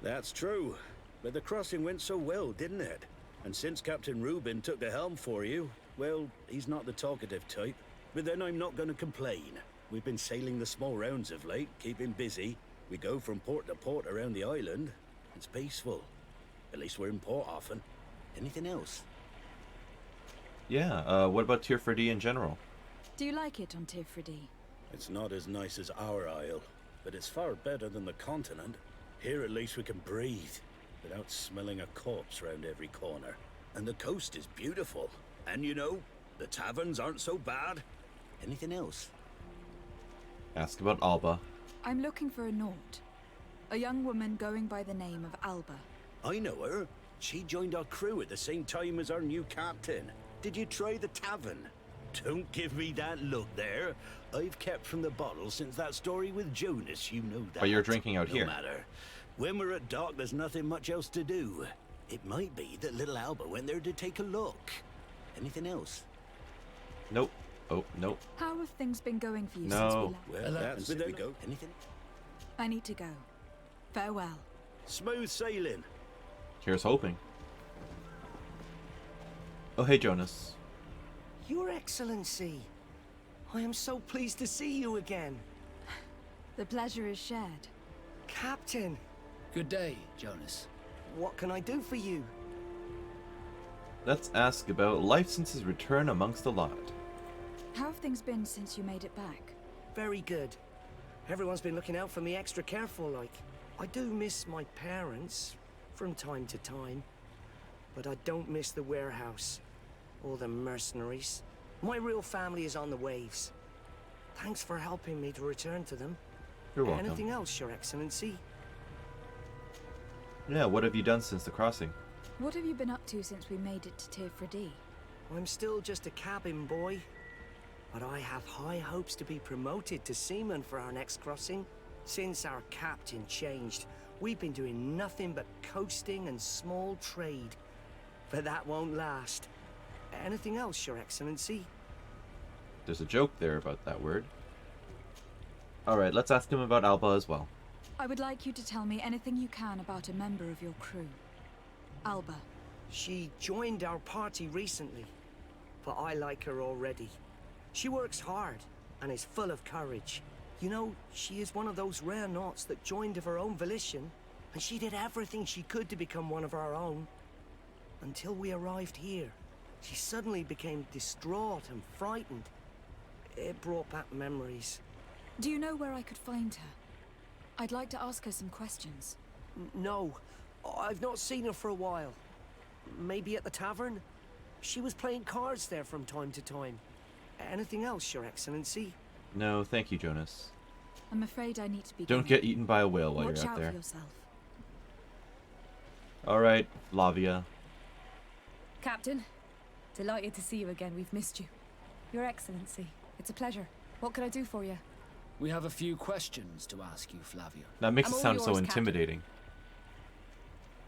That's true. But the crossing went so well, didn't it? And since Captain Rubin took the helm for you, well, he's not the talkative type. But then I'm not going to complain. We've been sailing the small rounds of late, keeping busy. We go from port to port around the island. It's peaceful. At least we're in port often. Anything else? Yeah, what about Tirfredi in general? Do you like it on Tirfredi? It's not as nice as our isle, but it's far better than the continent. Here at least we can breathe, without smelling a corpse round every corner. And the coast is beautiful. And you know, the taverns aren't so bad. Anything else? Ask about Alba. I'm looking for a Naut. A young woman going by the name of Alba. I know her. She joined our crew at the same time as our new captain. Did you try the tavern? Don't give me that look there. I've kept from the bottle since that story with Jonas, you know that. But you're drinking out here. No matter. When we're at dock, there's nothing much else to do. It might be that little Alba went there to take a look. Anything else? Nope. Oh, nope. How have things been going for you No. since we landed? Well, that's it. We go. Anything? I need to go. Farewell. Smooth sailing. Here's hoping. Oh, hey, Jonas. Your Excellency, I am so pleased to see you again. The pleasure is shared. Captain, Good day, Jonas. what can I do for you? Let's ask about life since his return amongst the lot. How have things been since you made it back? Very good. Everyone's been looking out for me extra careful, like. I do miss my parents, from time to time. But I don't miss the warehouse, or the mercenaries. My real family is on the waves. Thanks for helping me to return to them. You're welcome. Anything else, Your Excellency? Yeah, what have you done since the crossing? What have you been up to since we made it to Tirfredi? I'm still just a cabin boy, but I have high hopes to be promoted to seaman for our next crossing. Since our captain changed, we've been doing nothing but coasting and small trade. But that won't last. Anything else, Your Excellency? There's a joke there about that word. Alright, let's ask him about Alba as well. I would like you to tell me anything you can about a member of your crew. Alba. She joined our party recently, but I like her already. She works hard and is full of courage. You know, she is one of those rare Nauts that joined of her own volition, and she did everything she could to become one of our own. Until we arrived here, she suddenly became distraught and frightened. It brought back memories. Do you know where I could find her? I'd like to ask her some questions. No, I've not seen her for a while. Maybe at the tavern? She was playing cards there from time to time. Anything else, Your Excellency? No, thank you, Jonas. I'm afraid I need to be Don't going. get eaten by a whale while Watch you're out out there. for yourself. Alright, Flavia. Captain, delighted to see you again. We've missed you. Your Excellency, it's a pleasure. What can I do for you? We have a few questions to ask you, Flavia. That makes I'm it all sound so yours, intimidating.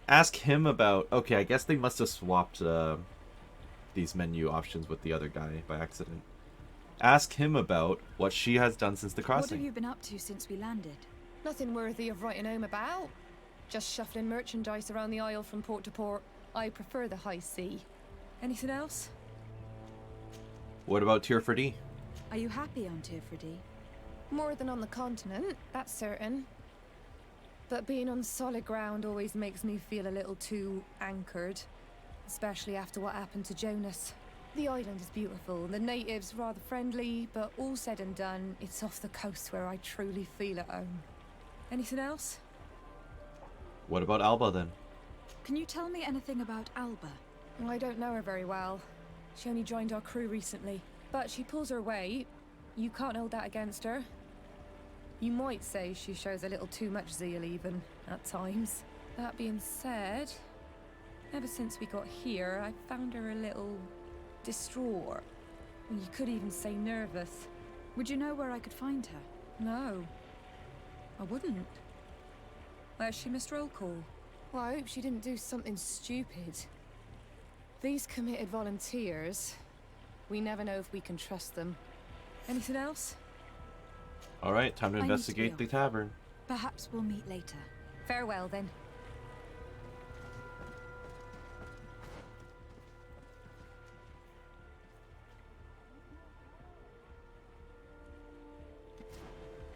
Ask him about... Okay, I guess they must have swapped these menu options with the other guy by accident. Ask him about what she has done since the What crossing. have you been up to since we landed? Nothing worthy of writing home about. Just shuffling merchandise around the isle from port to port. I prefer the high sea. Anything else? What about Tirford? Are you happy on Tirford? More than on the continent, that's certain. But being on solid ground always makes me feel a little too anchored. Especially after what happened to Jonas. The island is beautiful, the natives rather friendly, but all said and done, it's off the coast where I truly feel at home. Anything else? What about Alba then? Can you tell me anything about Alba? I don't know her very well. She only joined our crew recently. But she pulls her weight. You can't hold that against her. You might say she shows a little too much zeal even, at times. That being said, ever since we got here, I found her a little distraught. You could even say nervous. Would you know where I could find her? No. I wouldn't. Where's she missed roll call? Well, I hope she didn't do something stupid. These committed volunteers, we never know if we can trust them. Anything else? Alright, time to investigate the tavern. Perhaps we'll meet later. Farewell, then.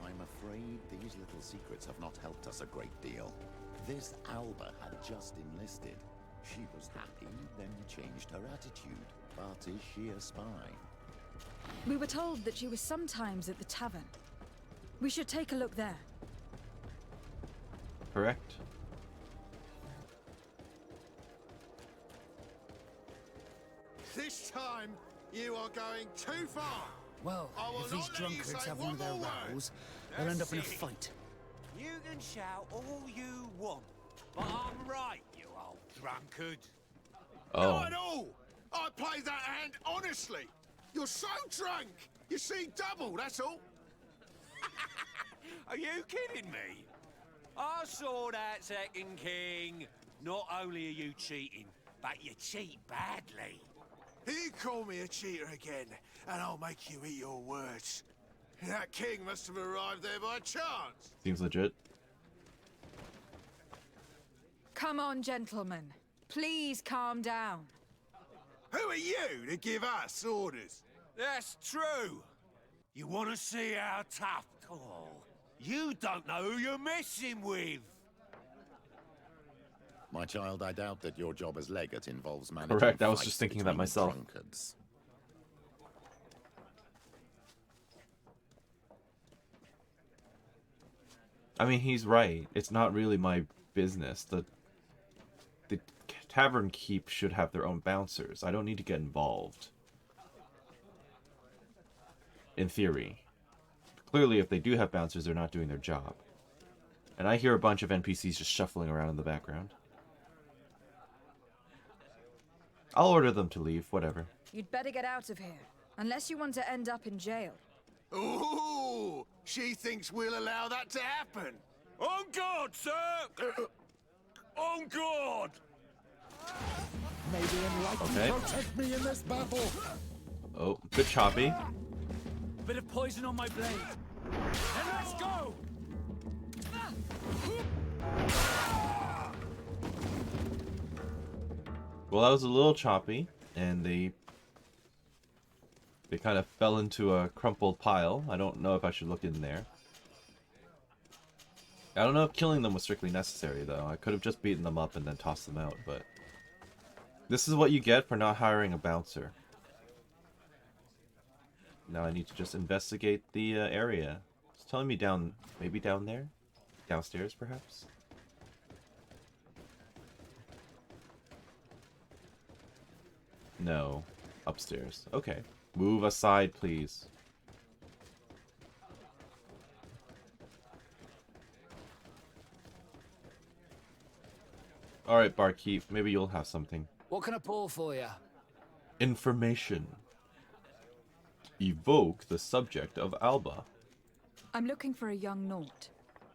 I'm afraid these little secrets have not helped us a great deal. This Alba had just enlisted. She was happy, then changed her attitude. But is she a spy? We were told that she was sometimes at the tavern. We should take a look there. Correct. This time, you are going too far. Well, if these drunkards have one of their rows, they'll end up in a fight. You can shout all you want, but I'm right, you old drunkard. Oh. Not at all. I played that hand honestly. You're so drunk. You see double, that's all. Are you kidding me? I saw that second king. Not only are you cheating, but you cheat badly. You call me a cheater again, and I'll make you eat your words. That king must have arrived there by chance. Seems legit. Come on, gentlemen. Please calm down. Who are you to give us orders? That's true. You want to see how tough? Oh, you don't know who you're messing with. My child, I doubt that your job as legate involves managing Correct, I was fights just thinking that between myself. drunkards. I mean, he's right. It's not really my business. The tavern keep should have their own bouncers. I don't need to get involved. In theory. Clearly, if they do have bouncers, they're not doing their job. And I hear a bunch of NPCs just shuffling around in the background. I'll order them to leave, whatever. You'd better get out of here, unless you want to end up in jail. Ooh, she thinks we'll allow that to happen. On guard, sir! On guard! May the enlightened protect me in this battle. Oh, good choppy. Bit of poison on my blade. And let's go! Well, that was a little choppy, and they kind of fell into a crumpled pile. I don't know if I should look in there. I don't know if killing them was strictly necessary, though. I could have just beaten them up and then tossed them out, but... This is what you get for not hiring a bouncer. Now I need to just investigate the area. It's telling me down... maybe down there? Downstairs, perhaps? No. Upstairs. Okay. Move aside, please. Alright, barkeep. Maybe you'll have something. What can I pour for you? Information. Evoke the subject of Alba. I'm looking for a young Naut.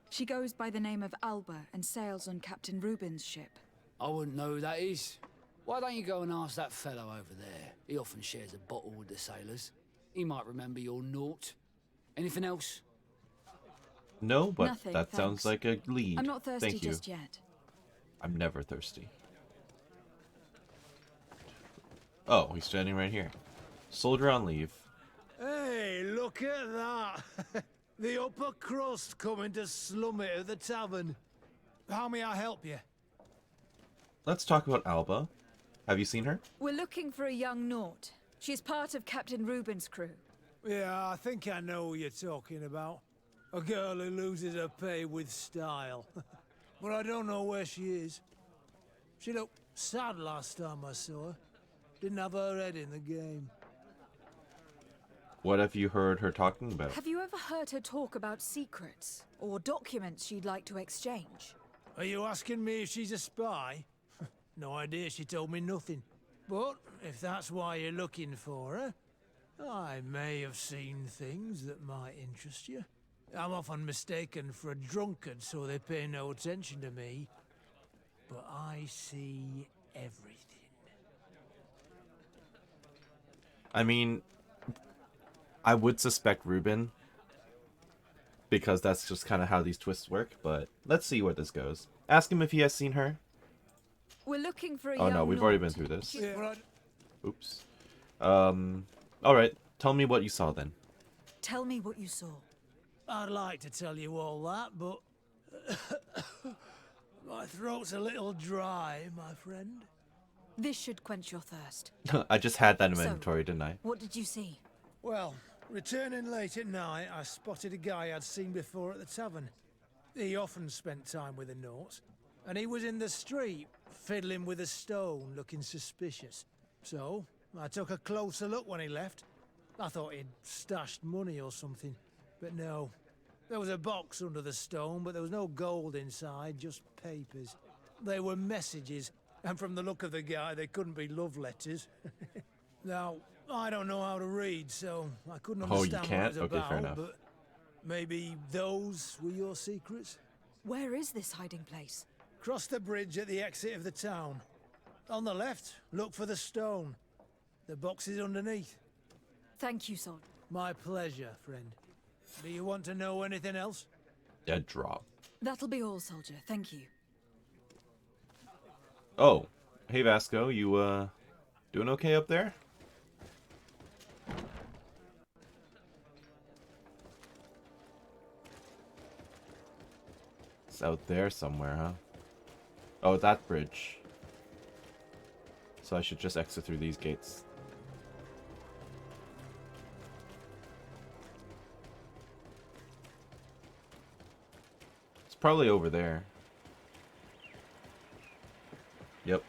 She goes by the name of Alba and sails on Captain Rubin's ship. I wouldn't know who that is. Why don't you go and ask that fellow over there? He often shares a bottle with the sailors. He might remember your Naut. Anything else? No, but Nothing, that thanks. sounds like a lead. I'm not thirsty Thank you. just yet. I'm never thirsty. Oh, he's standing right here. Soldier on leave. Hey, look at that! The upper crust coming to slum it at the tavern. How may I help you? Let's talk about Alba. Have you seen her? We're looking for a young Naut. She's part of Captain Reuben's crew. Yeah, I think I know what you're talking about. A girl who loses her pay with style. But I don't know where she is. She looked sad last time I saw her. Didn't have her head in the game. What have you heard her talking about? Have you ever heard her talk about secrets or documents she'd like to exchange? Are you asking me if she's a spy? No idea, she told me nothing. But if that's why you're looking for her, I may have seen things that might interest you. I'm often mistaken for a drunkard, so they pay no attention to me. But I see everything. I mean, I would suspect Reuben, because that's just kind of how these twists work, but let's see where this goes. Ask him if he has seen her. We're looking for a Oh young no, we've Naut. already been through this. Yeah. Oops. Alright, tell me what you saw then. Tell me what you saw. I'd like to tell you all that, but... my throat's a little dry, my friend. This should quench your thirst. I just had that in my So, inventory, didn't I? What did you see? Well, returning late at night, I spotted a guy I'd seen before at the tavern. He often spent time with the Nauts, and he was in the street, fiddling with a stone, looking suspicious. So, I took a closer look when he left. I thought he'd stashed money or something, but no. There was a box under the stone, but there was no gold inside, just papers. They were messages, and from the look of the guy, they couldn't be love letters. Now, I don't know how to read, so I couldn't understand what it was Okay, about, fair enough. but maybe those were your secrets? Where is this hiding place? Cross the bridge at the exit of the town. On the left, look for the stone. The box is underneath. Thank you, Sol. My pleasure, friend. Do you want to know anything else? Dead drop. That'll be all, soldier. Thank you. Oh, hey Vasco, you doing okay up there? It's out there somewhere, huh? Oh, that bridge. So I should just exit through these gates. It's probably over there. Yep.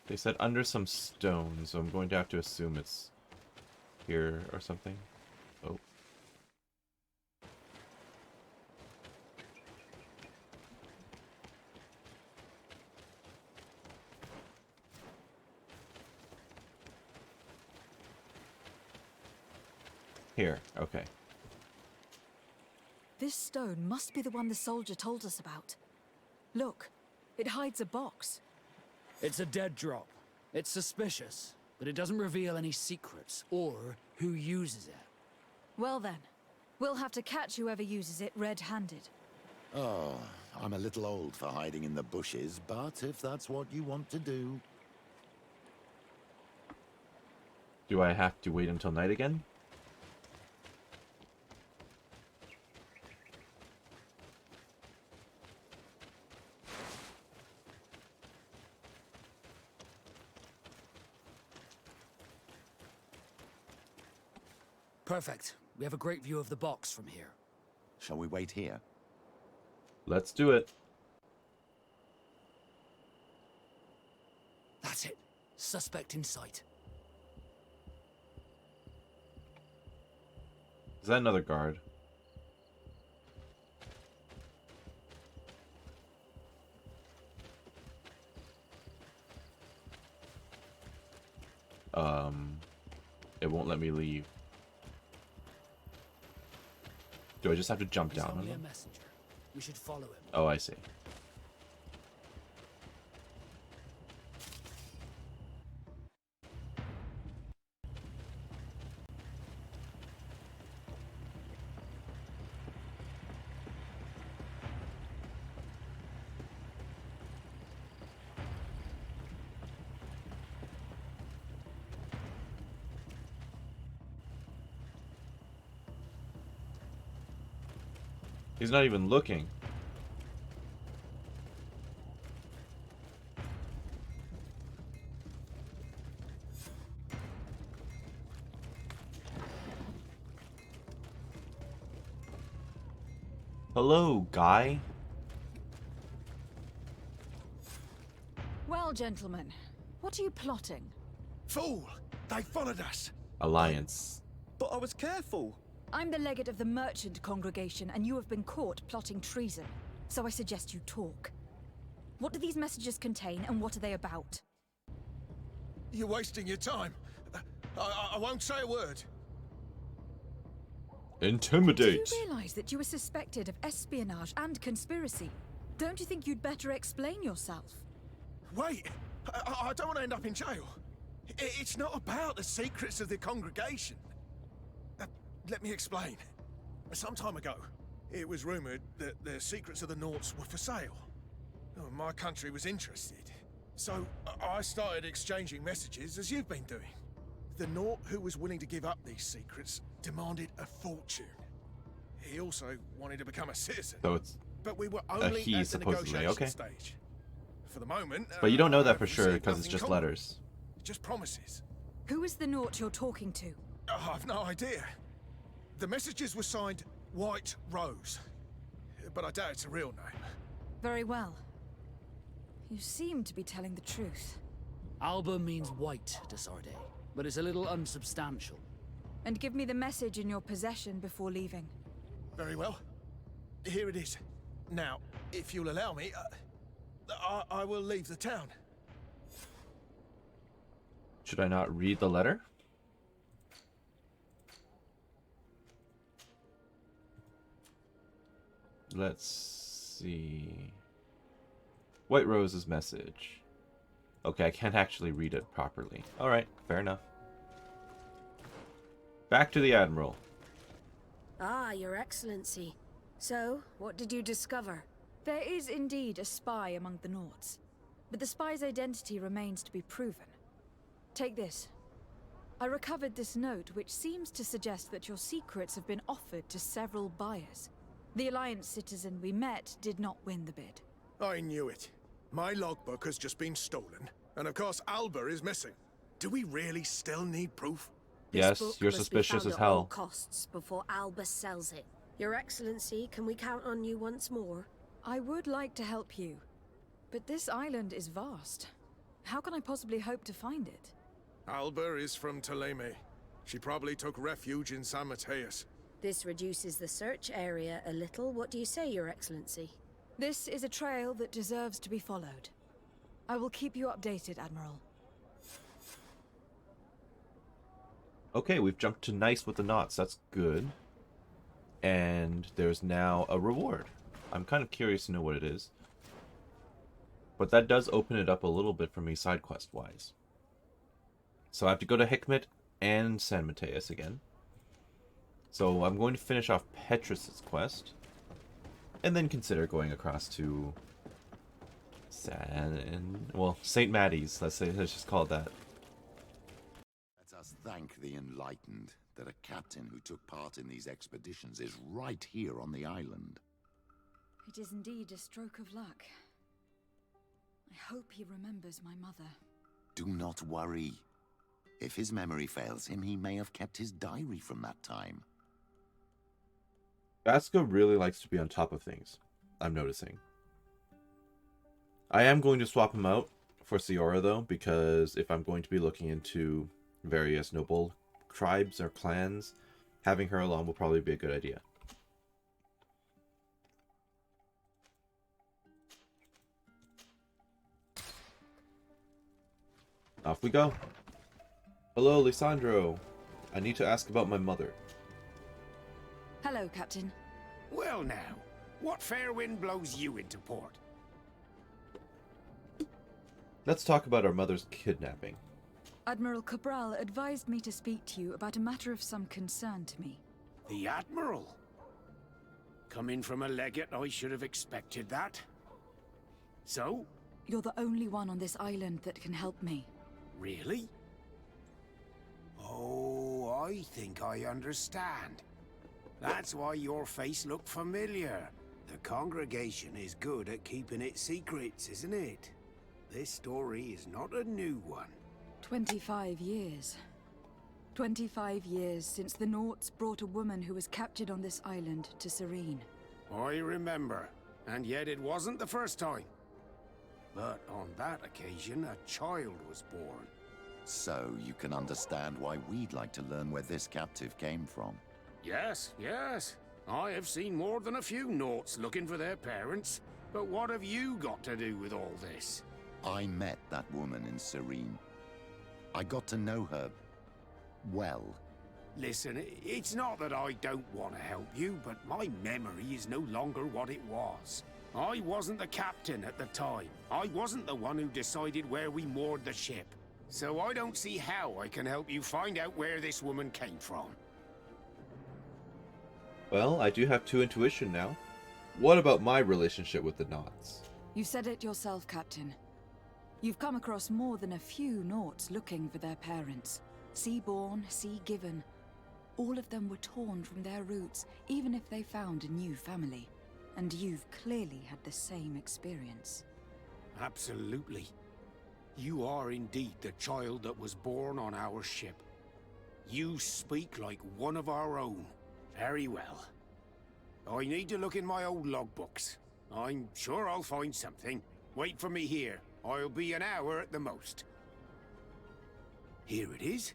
They said under some stone, so I'm going to have to assume it's here or something. Oh. Here, okay. This stone must be the one the soldier told us about. Look, it hides a box. It's a dead drop. It's suspicious, but it doesn't reveal any secrets or who uses it. Well then, we'll have to catch whoever uses it red-handed. Oh, I'm a little old for hiding in the bushes, but if that's what you want to do... Do I have to wait until night again? Perfect. We have a great view of the box from here. Shall we wait here? Let's do it. That's it. Suspect in sight. Is that another guard? It won't let me leave. Do I just have to jump He's down on only a him? messenger. We should follow him. Oh, I see. He's not even looking. Hello, guy. Well, gentlemen, what are you plotting? Fool! They followed us! Alliance. But I was careful. I'm the legate of the merchant congregation, and you have been caught plotting treason. So I suggest you talk. What do these messages contain, and what are they about? You're wasting your time. I won't say a word. Intimidate. Do you realize that you are suspected of espionage and conspiracy? Don't you think you'd better explain yourself? Wait! I don't want to end up in jail. It's not about the secrets of the congregation. Let me explain. Some time ago, it was rumored that the secrets of the Nauts were for sale. My country was interested. So I started exchanging messages as you've been doing. The Naut who was willing to give up these secrets demanded a fortune. He also wanted to become a citizen. So it's but we were only he, at the supposedly. negotiation Okay. stage. For the moment, But you don't know that I've for sure received because it's nothing just concrete. letters. Just promises. Who is the Naut you're talking to? I've no idea. The messages were signed White Rose, but I doubt it's a real name. Very well. You seem to be telling the truth. Alba means white to Sardet, but it's a little unsubstantial. And give me the message in your possession before leaving. Very well. Here it is. Now, if you'll allow me, I will leave the town. Should I not read the letter? Let's see. White Rose's message. Okay, I can't actually read it properly. Alright, fair enough. Back to the Admiral. Ah, Your Excellency. So, what did you discover? There is indeed a spy among the Nauts, but the spy's identity remains to be proven. Take this. I recovered this note which seems to suggest that your secrets have been offered to several buyers. The Alliance citizen we met did not win the bid. I knew it. My logbook has just been stolen, and of course Alba is missing. Do we really still need proof? Yes, This book you're must be suspicious found as at all hell. costs before Alba sells it. Your Excellency, can we count on you once more? I would like to help you, but this island is vast. How can I possibly hope to find it? Alba is from Teleme. She probably took refuge in San Mateus. This reduces the search area a little. What do you say, Your Excellency? This is a trail that deserves to be followed. I will keep you updated, Admiral. Okay, we've jumped to nice with the knots. That's good. And there's now a reward. I'm kind of curious to know what it is. But that does open it up a little bit for me side quest wise. So I have to go to Hikmet and San Mateus again. So I'm going to finish off Petrus's quest. And then consider going across to St. Maddie's. Let's just call it that. Let us thank the enlightened that a captain who took part in these expeditions is right here on the island. It is indeed a stroke of luck. I hope he remembers my mother. Do not worry. If his memory fails him, he may have kept his diary from that time. Vasco really likes to be on top of things, I'm noticing. I am going to swap him out for Siora, though, because if I'm going to be looking into various noble tribes or clans, having her along will probably be a good idea. Off we go. Hello, Lisandro. I need to ask about my mother. Hello, Captain. Well now, what fair wind blows you into port? Let's talk about our mother's kidnapping. Admiral Cabral advised me to speak to you about a matter of some concern to me. The Admiral? Coming from a legate, I should have expected that. So? You're the only one on this island that can help me. Really? Oh, I think I understand. That's why your face looked familiar. The congregation is good at keeping its secrets, isn't it? This story is not a new one. 25 years. 25 years since the Naughts brought a woman who was captured on this island to Serene. I remember, and yet it wasn't the first time. But on that occasion, a child was born. So you can understand why we'd like to learn where this captive came from. Yes, yes. I have seen more than a few Naughts looking for their parents. But what have you got to do with all this? I met that woman in Serene. I got to know her well. Listen, it's not that I don't want to help you, but my memory is no longer what it was. I wasn't the captain at the time. I wasn't the one who decided where we moored the ship. So I don't see how I can help you find out where this woman came from. Well, I do have 2 intuition now. What about my relationship with the Naughts? You said it yourself, Captain. You've come across more than a few Naughts looking for their parents. Sea-born, sea-given. All of them were torn from their roots, even if they found a new family. And you've clearly had the same experience. Absolutely. You are indeed the child that was born on our ship. You speak like one of our own. Very well. I need to look in my old logbooks. I'm sure I'll find something. Wait for me here. I'll be an hour at the most. Here it is.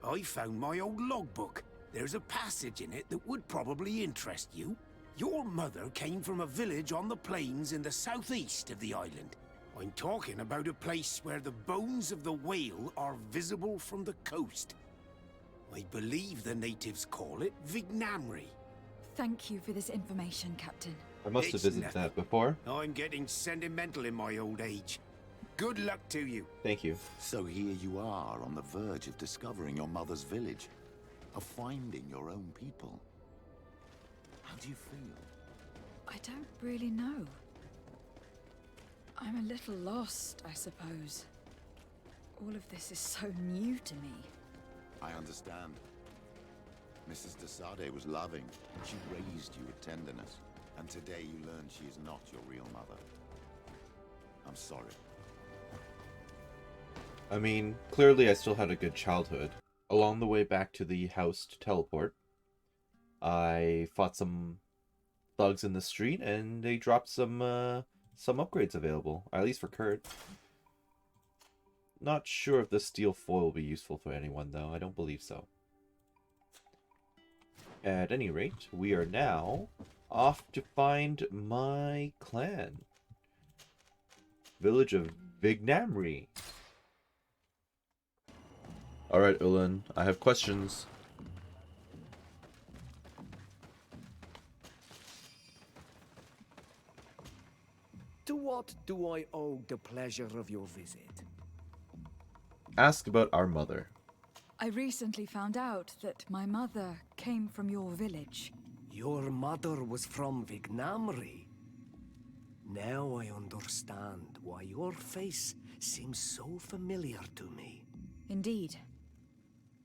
I found my old logbook. There's a passage in it that would probably interest you. Your mother came from a village on the plains in the southeast of the island. I'm talking about a place where the bones of the whale are visible from the coast. I believe the natives call it Vignamri. Thank you for this information, Captain. I must have visited that before. I'm getting sentimental in my old age. Good luck to you. Thank you. So here you are on the verge of discovering your mother's village, of finding your own people. How do you feel? I don't really know. I'm a little lost, I suppose. All of this is so new to me. I understand. Mrs. de Sardet was loving. She raised you with tenderness. And today you learn she is not your real mother. I'm sorry. I mean, clearly I still had a good childhood. Along the way back to the house to teleport, I fought some thugs in the street, and they dropped some upgrades available, at least for Kurt. Not sure if the steel foil will be useful for anyone, though. I don't believe so. At any rate, we are now off to find my clan. Village of Vignamri. Alright, Ulan, I have questions. To what do I owe the pleasure of your visit? Ask about our mother. I recently found out that my mother came from your village. Your mother was from Vignamri. Now I understand why your face seems so familiar to me. Indeed.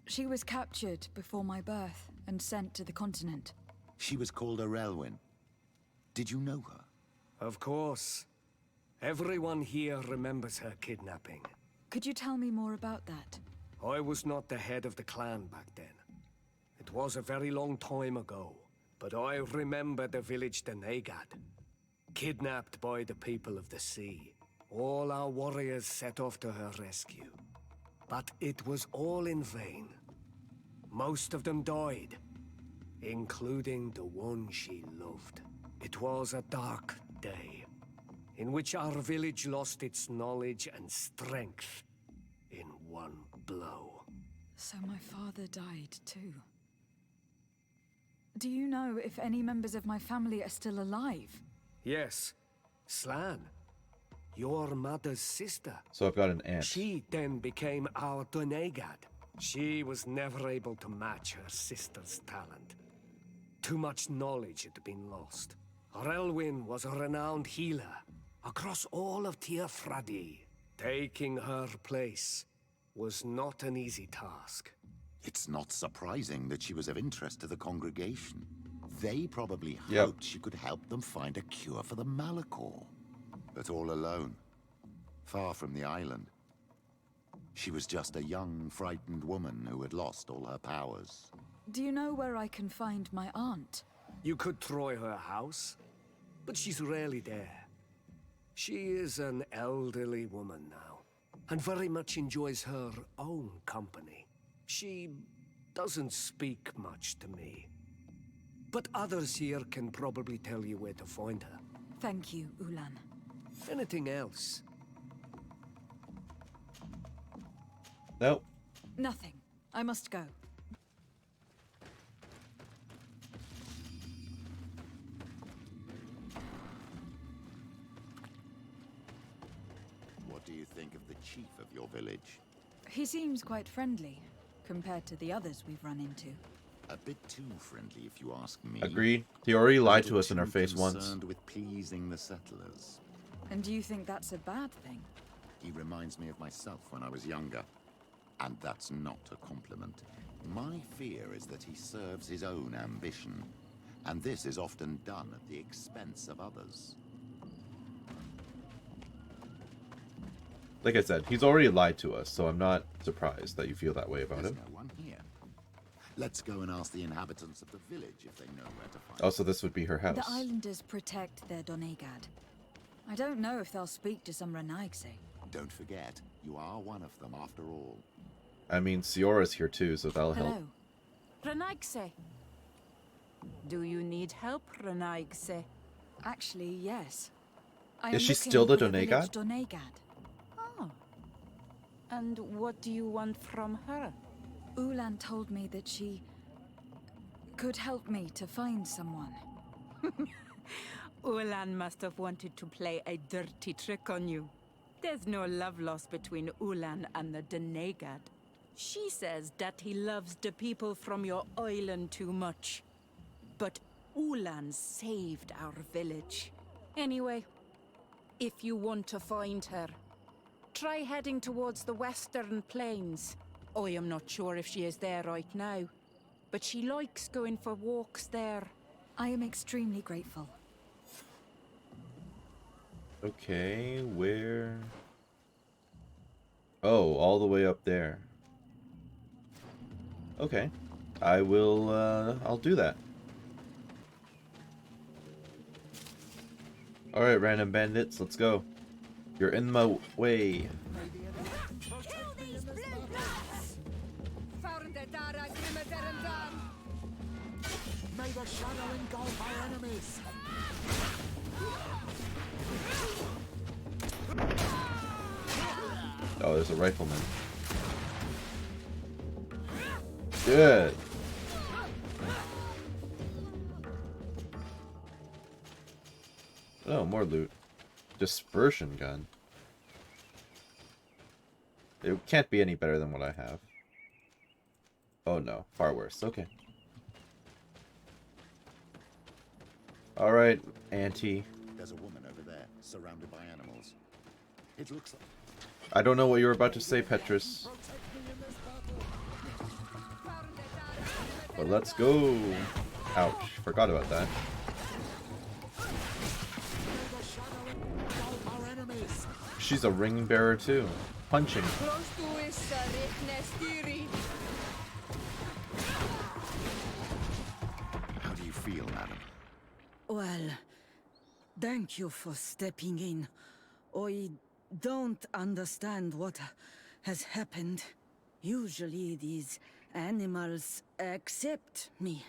She was captured before my birth and sent to the continent. She was called Arelwyn. Did you know her? Of course. Everyone here remembers her kidnapping. Could you tell me more about that? I was not the head of the clan back then. It was a very long time ago, but I remember the village Denegad. Kidnapped by the people of the sea. All our warriors set off to her rescue. But it was all in vain. Most of them died, including the one she loved. It was a dark day, in which our village lost its knowledge and strength in one blow. So my father died too. Do you know if any members of my family are still alive? Yes, Slan. Your mother's sister. So I've got an aunt. She then became our Donegad. She was never able to match her sister's talent. Too much knowledge had been lost. Relwyn was a renowned healer across all of Tiafradi. Taking her place was not an easy task. It's not surprising that she was of interest to the congregation. They probably hoped she could help them find a cure for the Malachor. But all alone, far from the island. She was just a young, frightened woman who had lost all her powers. Do you know where I can find my aunt? You could try her house, but she's rarely there. She is an elderly woman now, and very much enjoys her own company. She doesn't speak much to me, but others here can probably tell you where to find her. Thank you, Ulan. Anything else? Nope. Nothing. I must go. What do you think of the chief of your village? He seems quite friendly, compared to the others we've run into. A bit too friendly, if you ask me. Agreed. He already lied to us in our face once. Concerned with pleasing the settlers. And do you think that's a bad thing? He reminds me of myself when I was younger. And that's not a compliment. My fear is that he serves his own ambition. And this is often done at the expense of others. Like I said, he's already lied to us, so I'm not surprised that you feel that way about him. There's no one here. Let's go and ask the inhabitants of the village if they know where to find Oh, so this would be her house. The islanders protect their Donegad. I don't know if they'll speak to some Renaigse. Don't forget, you are one of them after all. I mean, Siora's here too, so that'll help. Renaigse. Do you need help, Renaigse? Actually, yes. Is she still the Donegad? Oh. And what do you want from her? Ulan told me that she could help me to find someone. Ulan must have wanted to play a dirty trick on you. There's no love lost between Ulan and the Donegad. She says that he loves the people from your island too much. But Ulan saved our village. Anyway, if you want to find her, try heading towards the western plains. I am not sure if she is there right now, but she likes going for walks there. I am extremely grateful. Okay, where? Oh, all the way up there. Okay. I will, I'll do that. Alright, random bandits, let's go. You're in my way. May the shadow engulf our enemies. Oh, there's a rifleman. Good. Oh, more loot. Dispersion gun. It can't be any better than what I have. Oh no, far worse. Okay. Alright, Auntie. There's a woman over there, surrounded by animals. It looks like... I don't know what you were about to say, Petrus. But let's go. Ouch, forgot about that. She's a ring bearer too. Punching. How do you feel, madam? Well, thank you for stepping in. I don't understand what has happened. Usually these animals accept me.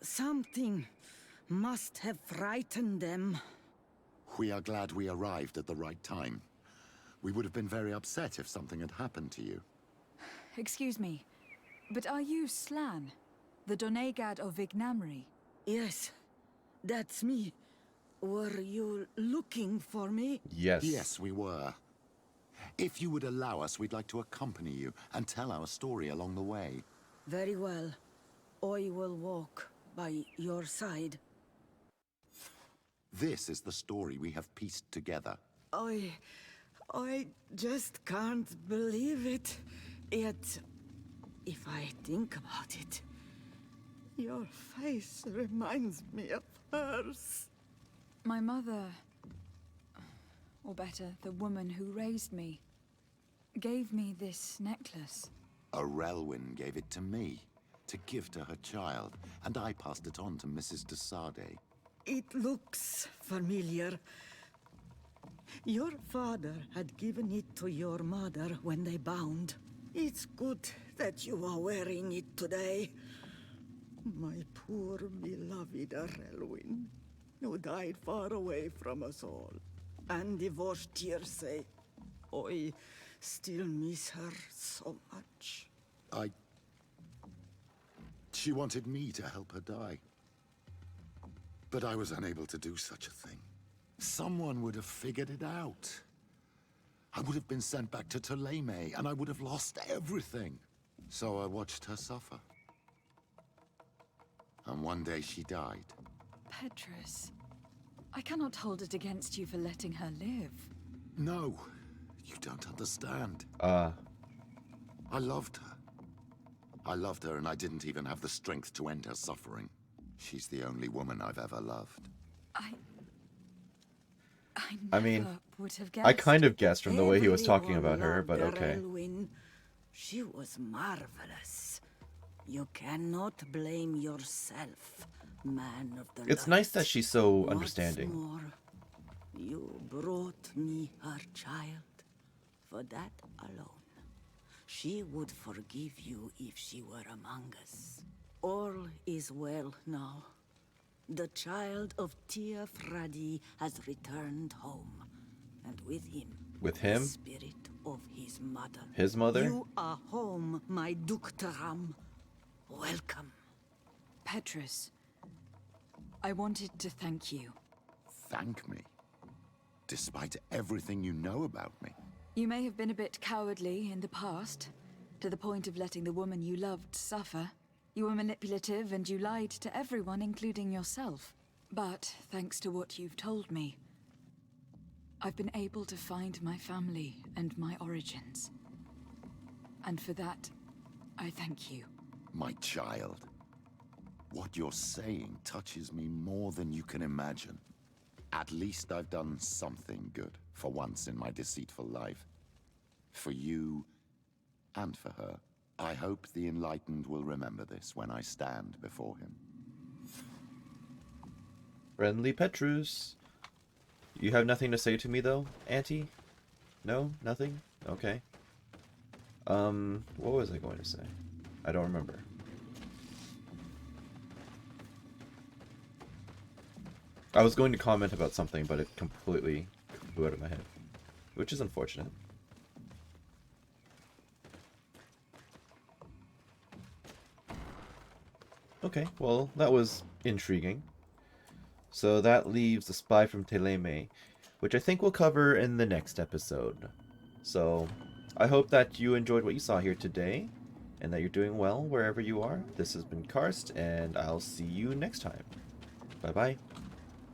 Something must have frightened them. We are glad we arrived at the right time. We would have been very upset if something had happened to you. Excuse me, but are you Slan, the Donegad of Vignamri? Yes, that's me. Were you looking for me? Yes. Yes, we were. If you would allow us, we'd like to accompany you and tell our story along the way. Very well. I will walk by your side. This is the story we have pieced together. I just can't believe it. Yet, if I think about it, Your face reminds me of hers. My mother, or better, the woman who raised me, gave me this necklace. A Relwyn gave it to me, to give to her child, and I passed it on to Mrs. de Sardet. It looks familiar. Your father had given it to your mother when they bound. It's good that you are wearing it today. My poor beloved Relwyn, who died far away from us all, and divorced Tierce. I still miss her so much. She wanted me to help her die. But I was unable to do such a thing. Someone would have figured it out. I would have been sent back to Ptolemy, and I would have lost everything. So I watched her suffer. And one day she died. Petrus, I cannot hold it against you for letting her live. No, you don't understand. Ah. I loved her. I loved her, and I didn't even have the strength to end her suffering. She's the only woman I've ever loved. I mean, would have guessed. I kind of guessed from the way he was talking about her, but Loved okay. Relwyn. She was marvelous. You cannot blame yourself, man of the It's light. nice that she's so What's understanding. more, you brought me her child. For that alone, she would forgive you if she were among us. All is well now. The child of Tia Fradi has returned home, and with him, With him? the spirit of his mother. His mother? You are home, my Duktaram. Welcome. Petrus, I wanted to thank you. Thank me? Despite everything you know about me? You may have been a bit cowardly in the past, to the point of letting the woman you loved suffer. You were manipulative and you lied to everyone, including yourself. But thanks to what you've told me, I've been able to find my family and my origins. And for that, I thank you. My child. What you're saying touches me more than you can imagine. At least I've done something good, for once in my deceitful life. For you, and for her. I hope the Enlightened will remember this when I stand before him. Friendly Petrus. You have nothing to say to me, though, Auntie? No? Nothing? Okay. What was I going to say? I don't remember. I was going to comment about something, but it completely flew out of my head. Which is unfortunate. Okay, well, that was intriguing. So that leaves The Spy from Ptolemy, which I think we'll cover in the next episode. So, I hope that you enjoyed what you saw here today, and that you're doing well wherever you are. This has been Karst, and I'll see you next time. Bye-bye.